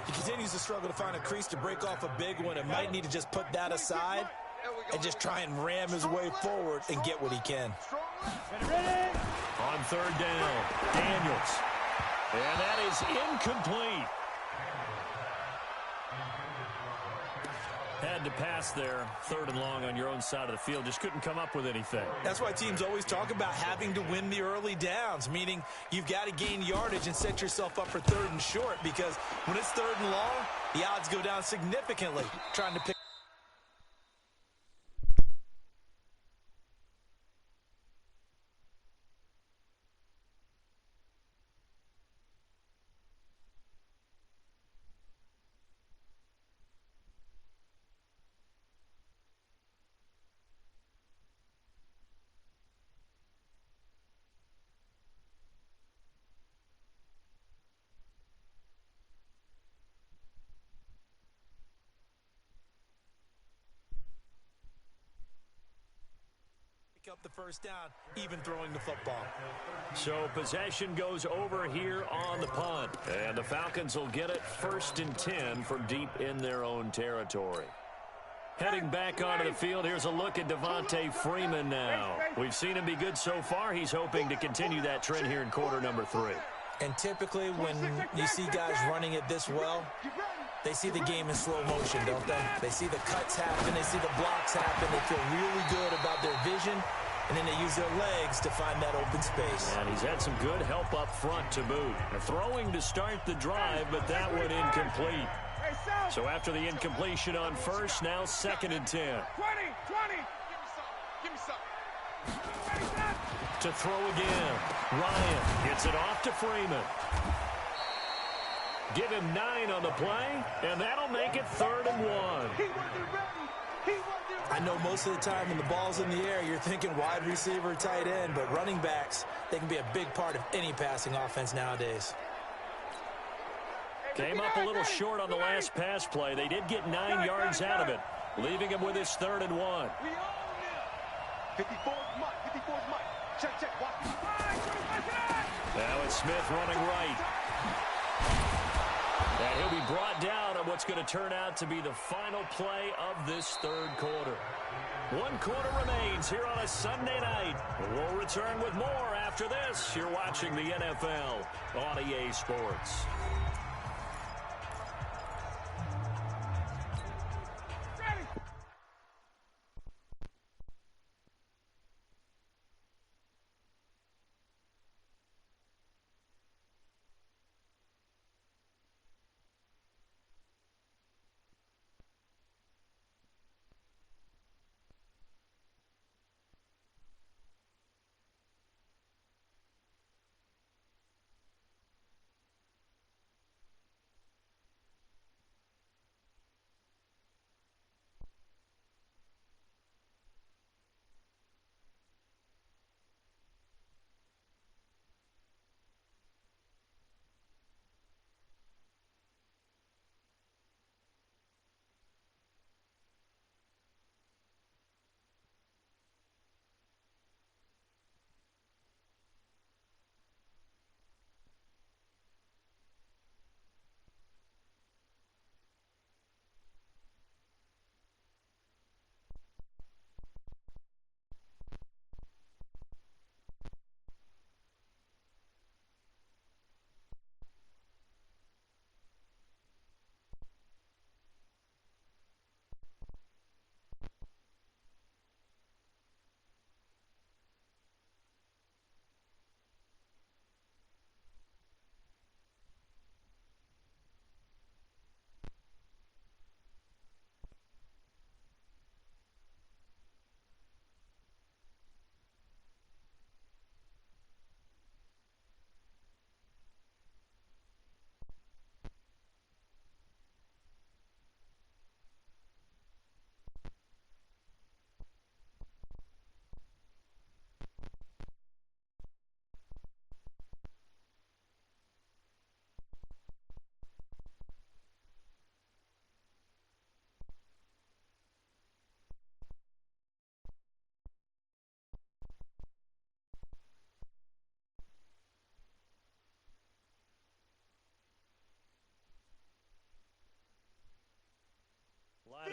He continues to struggle to find a crease to break off a big one and might need to just put that aside and just try and ram his way forward and get what he can. On third down, Daniels. And that is incomplete. Had to pass there, third and long on your own side of the field. Just couldn't come up with anything. That's why teams always talk about having to win the early downs, meaning you've got to gain yardage and set yourself up for third and short, because when it's third and long, the odds go down significantly trying to pick. Up the first down, even throwing the football. So possession goes over here on the punt, and the Falcons will get it 1st and 10 from deep in their own territory. Heading back onto the field, here's a look at Devontae Freeman now. We've seen him be good so far. He's hoping to continue that trend here in quarter number 3. And typically when you see guys running it this well, they see the game in slow motion, don't they? They see the cuts happen, they see the blocks happen, they feel really good about their vision, and then they use their legs to find that open space. And he's had some good help up front to boot. Throwing to start the drive, but that one incomplete. So after the incompletion on first, now 2nd and 10. 20. Give me some. To throw again. Ryan gets it off to Freeman. Give him 9 on the play, and that'll make it 3rd and 1. I know most of the time when the ball's in the air, you're thinking wide receiver, tight end, but running backs, they can be a big part of any passing offense nowadays. Came up a little short on the last pass play. They did get 9 yards out of it, leaving him with his 3rd and 1. 54's Mike. Check. Watch. Now it's Smith running right. And he'll be brought down on what's going to turn out to be the final play of this 3rd quarter. 1 quarter remains here on a Sunday night. We'll return with more after this. You're watching the NFL on EA Sports.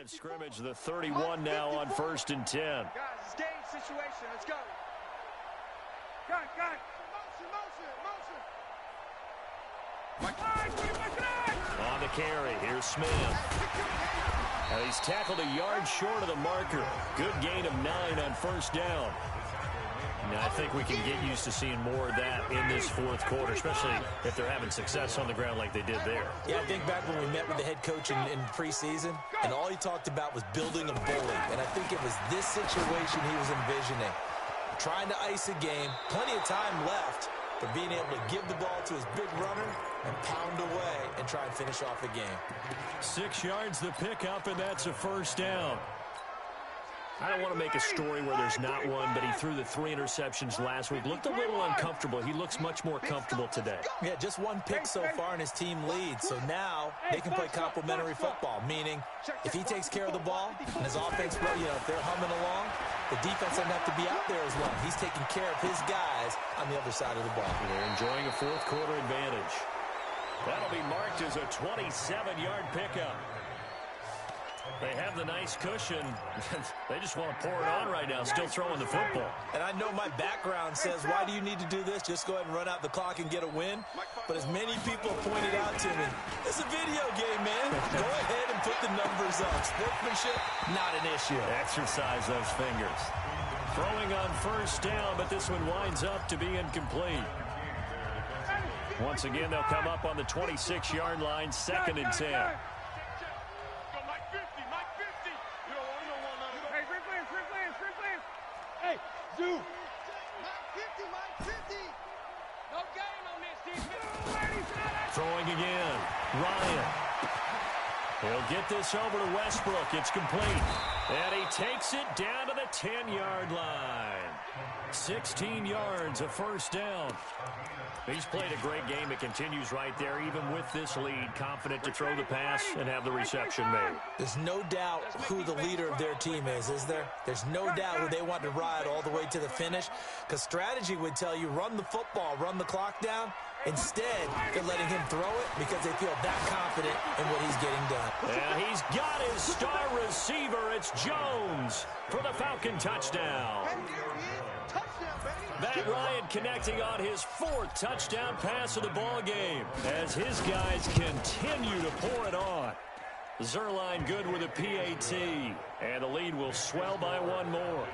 of scrimmage, the 31 now on 1st and 10. Guys, it's game situation. Let's go. Got it. Motion. On the carry, here's Smith. He's tackled a yard short of the marker. Good gain of 9 on 1st down. Now, I think we can get used to seeing more of that in this 4th quarter, especially if they're having success on the ground like they did there. Yeah, I think back when we met with the head coach in preseason, and all he talked about was building a bully. And I think it was this situation he was envisioning. Trying to ice a game, plenty of time left, but being able to give the ball to his big runner and pound away and try and finish off a game. 6 yards the pickup, and that's a 1st down. I don't want to make a story where there's not one, but he threw the 3 interceptions last week. Looked a little uncomfortable. He looks much more comfortable today. Yeah, just 1 pick so far and his team leads. So now they can play complementary football, meaning if he takes care of the ball and his offense, if they're humming along, the defense doesn't have to be out there as long. He's taking care of his guys on the other side of the ball. They're enjoying a 4th quarter advantage. That'll be marked as a 27-yard pickup. They have the nice cushion. They just want to pour it on right now, still throwing the football. And I know my background says, why do you need to do this? Just go ahead and run out the clock and get a win. But as many people have pointed out to me, it's a video game, man. Go ahead and put the numbers up. Sportsmanship, not an issue. Exercise those fingers. Throwing on 1st down, but this one winds up to be incomplete. Once again, they'll come up on the 26-yard line, 2nd and 10. Hey, Zoo. Mike 50. No gain on this defense. Throwing again. Ryan. He'll get this over to Westbrook. It's complete. And he takes it down to the 10-yard line. 16 yards, a 1st down. He's played a great game. It continues right there, even with this lead. Confident to throw the pass and have the reception made. There's no doubt who the leader of their team is there? There's no doubt who they want to ride all the way to the finish. Because strategy would tell you, run the football, run the clock down. Instead, they're letting him throw it because they feel that confident in what he's getting done. And he's got his star receiver. It's Jones for the Falcon touchdown. Matt Ryan connecting on his 4th touchdown pass of the ball game as his guys continue to pour it on. Zerline good with a PAT, and the lead will swell by 1 more.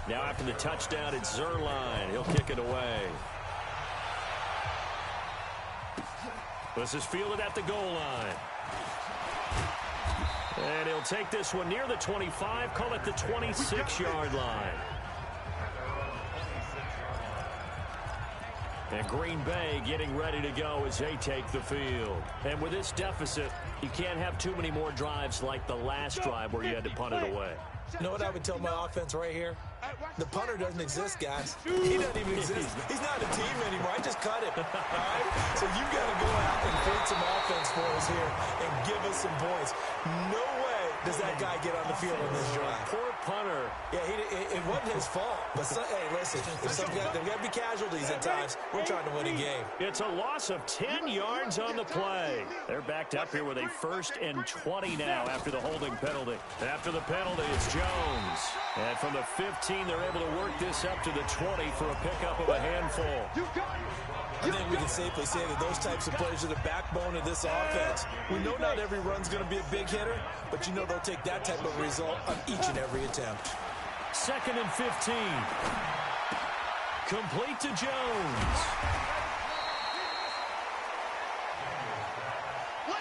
Now after the touchdown, it's Zerline. He'll kick it away. This is fielded at the goal line. And he'll take this one near the 25, call it the 26-yard line. And Green Bay getting ready to go as they take the field. And with this deficit, you can't have too many more drives like the last drive where you had to punt it away. You know what I would tell my offense right here? The punter doesn't exist, guys. He doesn't even exist. He's not a team anymore. I just cut him. All right? So you got to go out and create some offense for us here and give us some points. No way does that guy get on the field on this drive. Poor punter. Yeah, it wasn't his fault. But, hey, listen, there's got to be casualties at times. We're trying to win a game. It's a loss of 10 yards on the play. They're backed up here with a 1st and 20 now after the holding penalty. After the penalty, it's Jones. And from the 15, they're able to work this up to the 20 for a pickup of a handful. I think we can safely say that those types of plays are the backbone of this offense. We know not every run's going to be a big hitter, but you know they'll take that type of result on each and every attempt. 2nd and 15. Complete to Jones.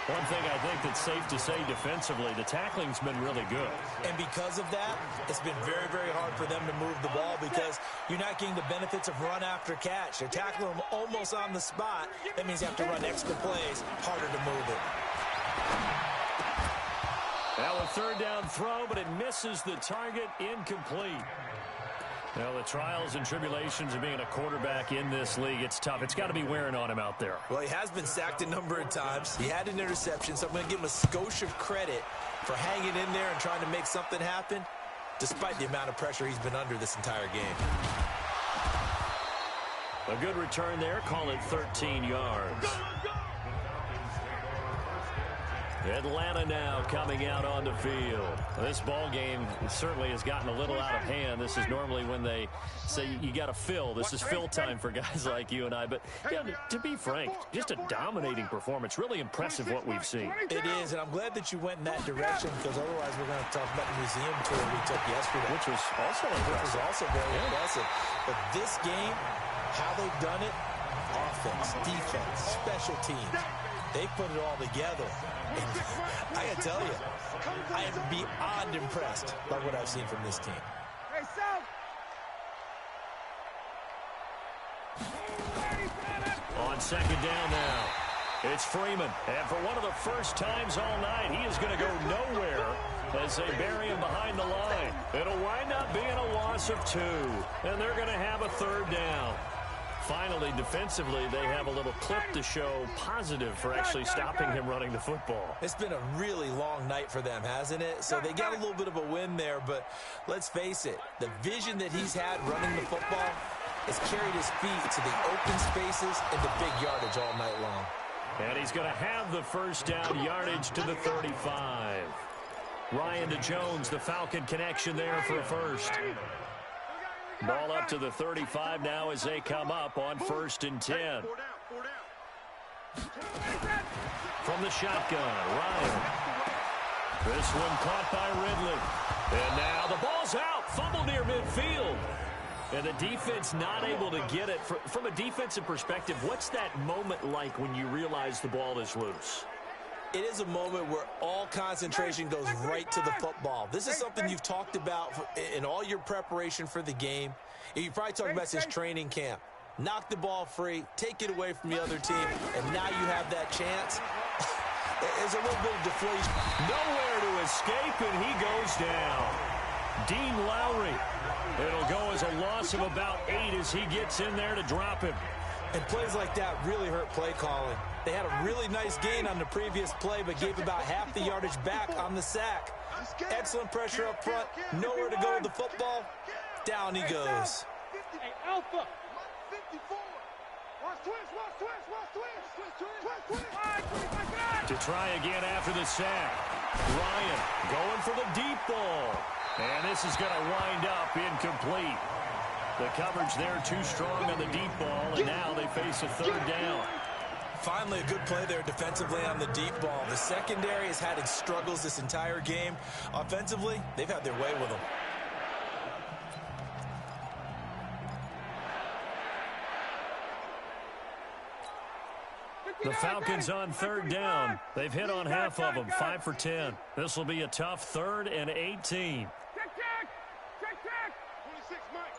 One thing I think that's safe to say defensively, the tackling's been really good. And because of that, it's been very, very hard for them to move the ball because you're not getting the benefits of run after catch. They're tackling them almost on the spot. That means you have to run extra plays, harder to move it. Now a 3rd down throw, but it misses the target, incomplete. Now, the trials and tribulations of being a quarterback in this league, it's tough. It's got to be wearing on him out there. Well, he has been sacked a number of times. He had an interception, so I'm going to give him a skosh of credit for hanging in there and trying to make something happen, despite the amount of pressure he's been under this entire game. A good return there, call it 13 yards. Atlanta now coming out on the field. This ball game certainly has gotten a little out of hand. This is normally when they say you got to fill. This is fill time for guys like you and I. But yeah, to be frank, just a dominating performance. Really impressive what we've seen. It is, and I'm glad that you went in that direction because otherwise we're going to talk about the museum tour we took yesterday. Which was also impressive. Very impressive. But this game, how they've done it, offense, defense, special teams, they put it all together. And I got to tell you, I am beyond impressed by what I've seen from this team. Hey, South. On second down now, it's Freeman. And for one of the first times all night, he is going to go nowhere as they bury him behind the line. It'll wind up being a loss of 2, and they're going to have a third down. Finally, defensively, they have a little clip to show positive for actually stopping him running the football. It's been a really long night for them, hasn't it? So they got a little bit of a win there, but let's face it, the vision that he's had running the football has carried his feet to the open spaces and the big yardage all night long. And he's going to have the first down yardage to the 35. Ryan to Jones, the Falcon connection there for a first. Ball up to the 35 now as they come up on 1st and 10. From the shotgun, Ryan. This one caught by Ridley. And now the ball's out. Fumble near midfield. And the defense not able to get it. From a defensive perspective, what's that moment like when you realize the ball is loose? It is a moment where all concentration goes right to the football. This is something you've talked about in all your preparation for the game. You probably talked about since training camp. Knock the ball free, take it away from the other team, and now you have that chance. There's a little bit of deflation. Nowhere to escape, and he goes down. Dean Lowry. It'll go as a loss of about 8 as he gets in there to drop him. And plays like that really hurt play calling. They had a really nice gain on the previous play, but gave about half the yardage back on the sack. Excellent pressure up front. Nowhere to go with the football. Down he goes. Hey, Alpha. 54. Watch twist. To try again after the sack. Ryan going for the deep ball. And this is going to wind up incomplete. The coverage there too strong on the deep ball, and now they face a third down. Finally, a good play there defensively on the deep ball. The secondary has had its struggles this entire game. Offensively, they've had their way with them. The Falcons on third down. They've hit on half of them, 5 for 10. This will be a tough 3rd and 18. Check.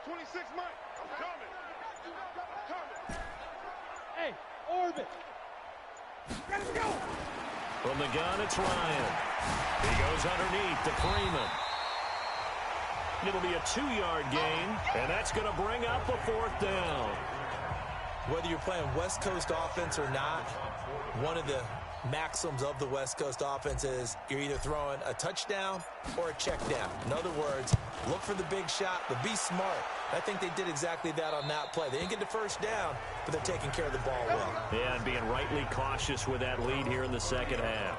26 Mike. Coming. Hey, orbit. Let's go. From the gun, it's Ryan. He goes underneath to Freeman. It'll be a 2-yard gain, and that's going to bring up a 4th down. Whether you're playing West Coast offense or not, one of the maxims of the West Coast offense is you're either throwing a touchdown or a check down. In other words, look for the big shot, but be smart. I think they did exactly that on that play. They didn't get the first down, but they're taking care of the ball well. Yeah, and being rightly cautious with that lead here in the second half.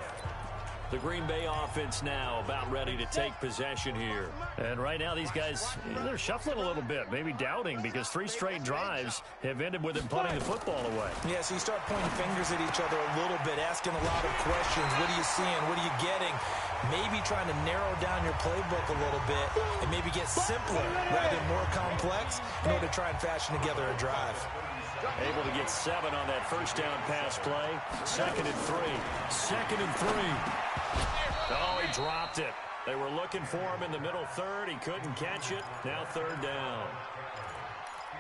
The Green Bay offense now about ready to take possession here. And right now these guys, they're shuffling a little bit, maybe doubting, because 3 straight drives have ended with them putting the football away. Yeah, so you start pointing fingers at each other a little bit, asking a lot of questions. What are you seeing? What are you getting? Maybe trying to narrow down your playbook a little bit and maybe get simpler rather than more complex in order to try and fashion together a drive. Able to get 7 on that first down pass play. 2nd and 3. 2nd and 3. Oh, he dropped it. They were looking for him in the middle 3rd. He couldn't catch it. Now 3rd down.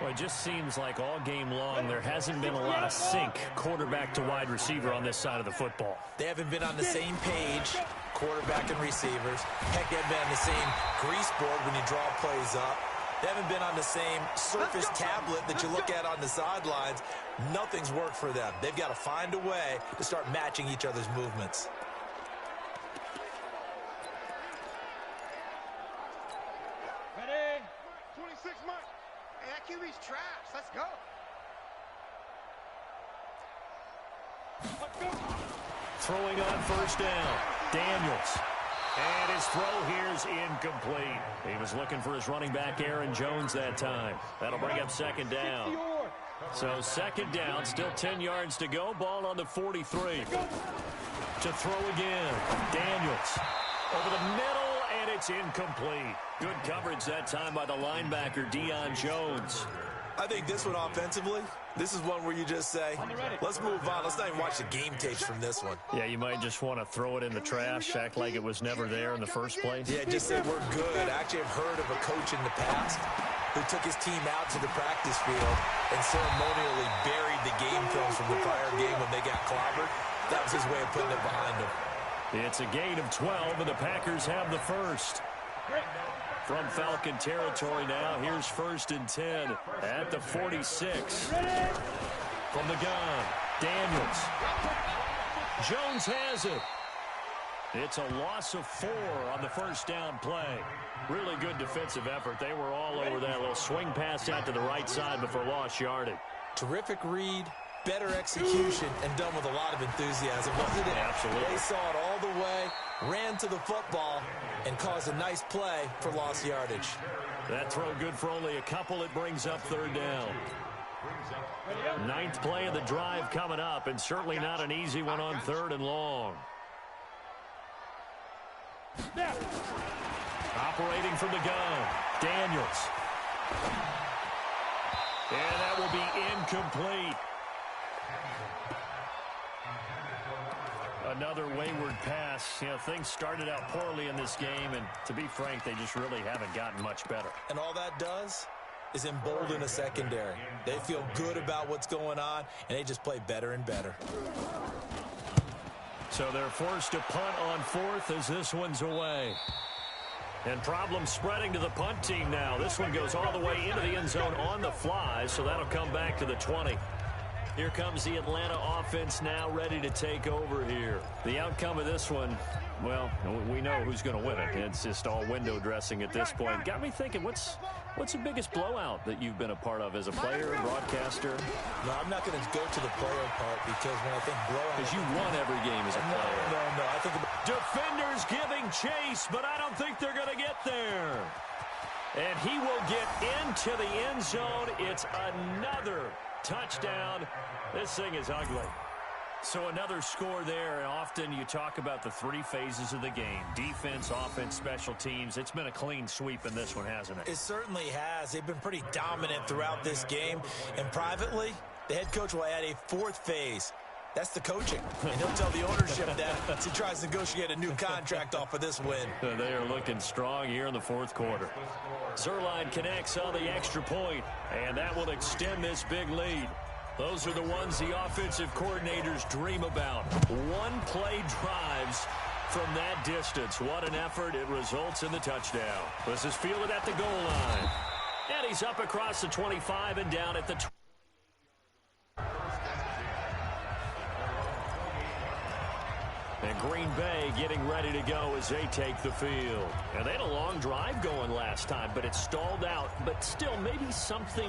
Well, it just seems like all game long there hasn't been a lot of sync quarterback to wide receiver on this side of the football. They haven't been on the same page, quarterback and receivers. Heck, they haven't been on the same grease board when you draw plays up. They haven't been on the same Surface tablet that you look at on the sidelines. Nothing's worked for them. They've got to find a way to start matching each other's movements. Ready? 26 Mike. Hey, that QB's trash. Let's go. throwing on first down. Daniels. And his throw here is incomplete. He was looking for his running back, Aaron Jones, that time. That'll bring up second down. So second down, still 10 yards to go. Ball on the 43. To throw again. Daniels. Over the middle, and it's incomplete. Good coverage that time by the linebacker, Deion Jones. I think this one offensively, this is one where you just say, let's move on. Let's not even watch the game tapes from this one. Yeah, you might just want to throw it in the trash, act like it was never there in the first place. Yeah, just say we're good. Actually, I've heard of a coach in the past who took his team out to the practice field and ceremonially buried the game films from the prior game when they got clobbered. That was his way of putting it behind him. It's a gain of 12, and the Packers have the first. From Falcon territory now, here's 1st and 10 at the 46. From the gun, Daniels. Jones has it. It's a loss of 4 on the first down play. Really good defensive effort. They were all over that little swing pass out to the right side before lost yardage. Terrific read, better execution, and done with a lot of enthusiasm, wasn't it? Absolutely. They saw it all the way, ran to the football, and caused a nice play for lost yardage. That throw good for only a couple. It brings up 3rd down. 9th play of the drive coming up, and certainly not an easy one on 3rd and long. Operating from the gun, Daniels. And that will be incomplete. Another wayward pass. You know, things started out poorly in this game, and to be frank, they just really haven't gotten much better. And all that does is embolden a secondary. They feel good about what's going on, and they just play better and better. So they're forced to punt on 4th as this one's away. And problems spreading to the punt team now. This one goes all the way into the end zone on the fly, so that'll come back to the 20. Here comes the Atlanta offense now ready to take over here. The outcome of this one, well, we know who's going to win it. It's just all window dressing at this point. Got me thinking, what's the biggest blowout that you've been a part of as a player, broadcaster? No, I'm not going to go to the player part because when I think blowout... Because you won every game as a player. No. I think Defenders giving chase, but I don't think they're going to get there. And he will get into the end zone. It's another touchdown. This thing is ugly. So another score there, and often you talk about the 3 phases of the game. Defense, offense, special teams. It's been a clean sweep in this one, hasn't it? It certainly has. They've been pretty dominant throughout this game. And privately, the head coach will add a 4th phase. That's the coaching. And he'll tell the ownership that as he tries to negotiate a new contract off of this win. They are looking strong here in the 4th quarter. Zerline connects on the extra point, and that will extend this big lead. Those are the ones the offensive coordinators dream about. One-play drives from that distance. What an effort. It results in the touchdown. This is fielded at the goal line. And he's up across the 25 and down at the 20. And Green Bay getting ready to go as they take the field. And they had a long drive going last time, but it stalled out. But still, maybe something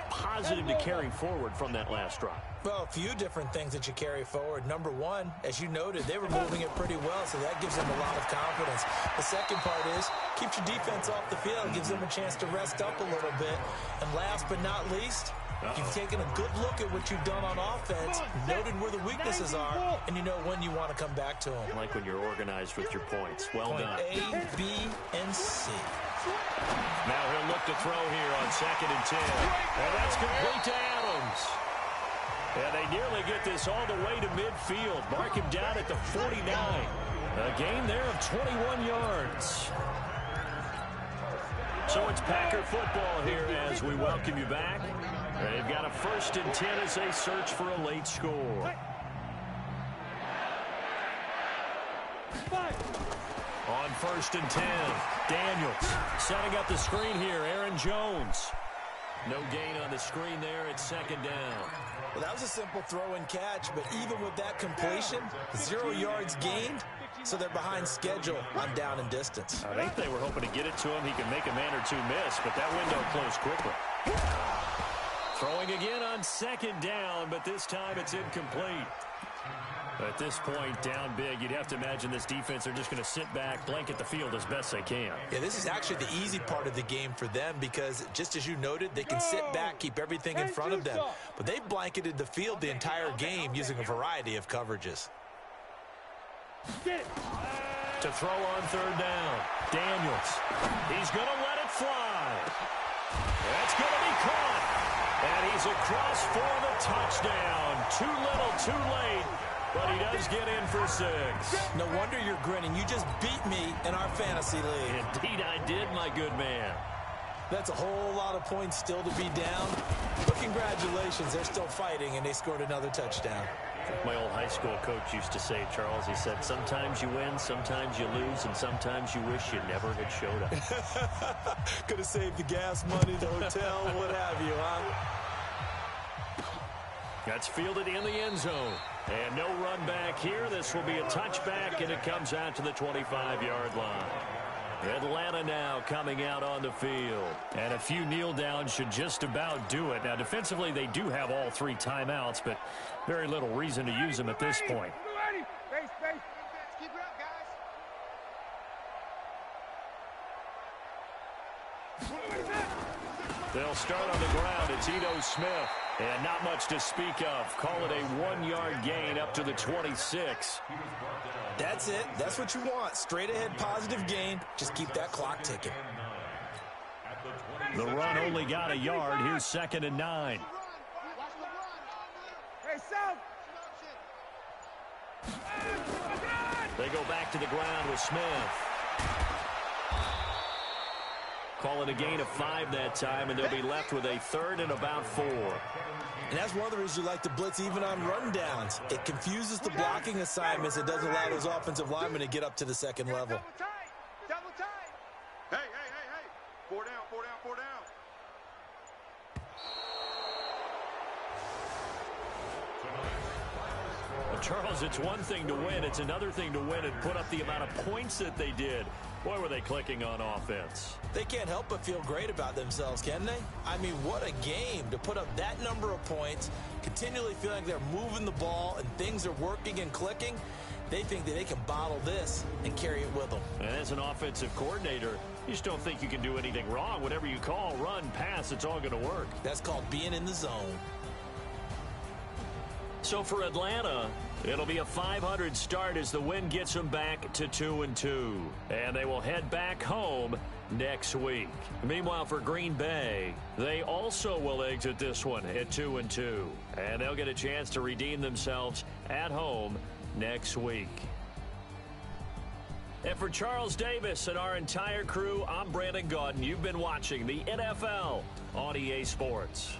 positive to carry forward from that last drive. Well, a few different things that you carry forward. Number one, as you noted, they were moving it pretty well, so that gives them a lot of confidence. The second part is, keeps your defense off the field, gives them a chance to rest up a little bit. And last but not least, you've taken a good look at what you've done on offense, noted where the weaknesses are, and you know when you want to come back to them. I like when you're organized with your points. Well done. A, B, and C. Now he'll look to throw here on 2nd and 10. And that's complete to Adams. And they nearly get this all the way to midfield. Mark him down at the 49. A gain there of 21 yards. So it's Packer football here as we welcome you back. They've got a 1st and 10 as they search for a late score. On 1st and 10, Daniels setting up the screen here. Aaron Jones. No gain on the screen there. It's 2nd down. Well, that was a simple throw and catch, but even with that completion, 0 yards gained, so they're behind schedule on down and distance. I think they were hoping to get it to him. He can make a man or two miss, but that window closed quickly. Throwing again on 2nd down, but this time it's incomplete. At this point, down big, you'd have to imagine this defense are just going to sit back, blanket the field as best they can. Yeah, this is actually the easy part of the game for them because, just as you noted, they can sit back, keep everything in front of them. But they've blanketed the field the entire game using a variety of coverages. To throw on third down, Daniels. He's going to let it fly. That's going to be caught. And he's across for the touchdown. Too little, too late. But he does get in for 6. No wonder you're grinning. You just beat me in our fantasy league. Indeed I did, my good man. That's a whole lot of points still to be down. But congratulations, they're still fighting, and they scored another touchdown. My old high school coach used to say, Charles, he said, sometimes you win, sometimes you lose, and sometimes you wish you never had showed up. Could have saved the gas money, the hotel, what have you, huh? That's fielded in the end zone. And no run back here. This will be a touchback, and it comes out to the 25-yard line. Atlanta now coming out on the field. And a few kneel downs should just about do it. Now, defensively, they do have all 3 timeouts, but very little reason to use them at this point. They'll start on the ground. It's Ito Smith. And not much to speak of. Call it a 1-yard gain up to the 26. That's it. That's what you want. Straight ahead positive gain. Just keep that clock ticking. The run only got a yard. Here's 2nd and 9. They go back to the ground with Smith. Call it a gain of 5 that time, and they'll be left with a 3rd and about 4. And that's one of the reasons you like to blitz even on rundowns. It confuses the blocking assignments. It doesn't allow those offensive linemen to get up to the second level. Double tight. Hey. 4 down. Well, Charles, it's one thing to win. It's another thing to win and put up the amount of points that they did. Boy, were they clicking on offense. They can't help but feel great about themselves, can they? I mean, what a game to put up that number of points, continually feeling like they're moving the ball and things are working and clicking. They think that they can bottle this and carry it with them. And as an offensive coordinator, you just don't think you can do anything wrong. Whatever you call, run, pass, it's all going to work. That's called being in the zone. So for Atlanta, it'll be a 500 start as the win gets them back to 2-2. And they will head back home next week. Meanwhile, for Green Bay, they also will exit this one at 2-2. And they'll get a chance to redeem themselves at home next week. And for Charles Davis and our entire crew, I'm Brandon Gaudin. You've been watching the NFL on EA Sports.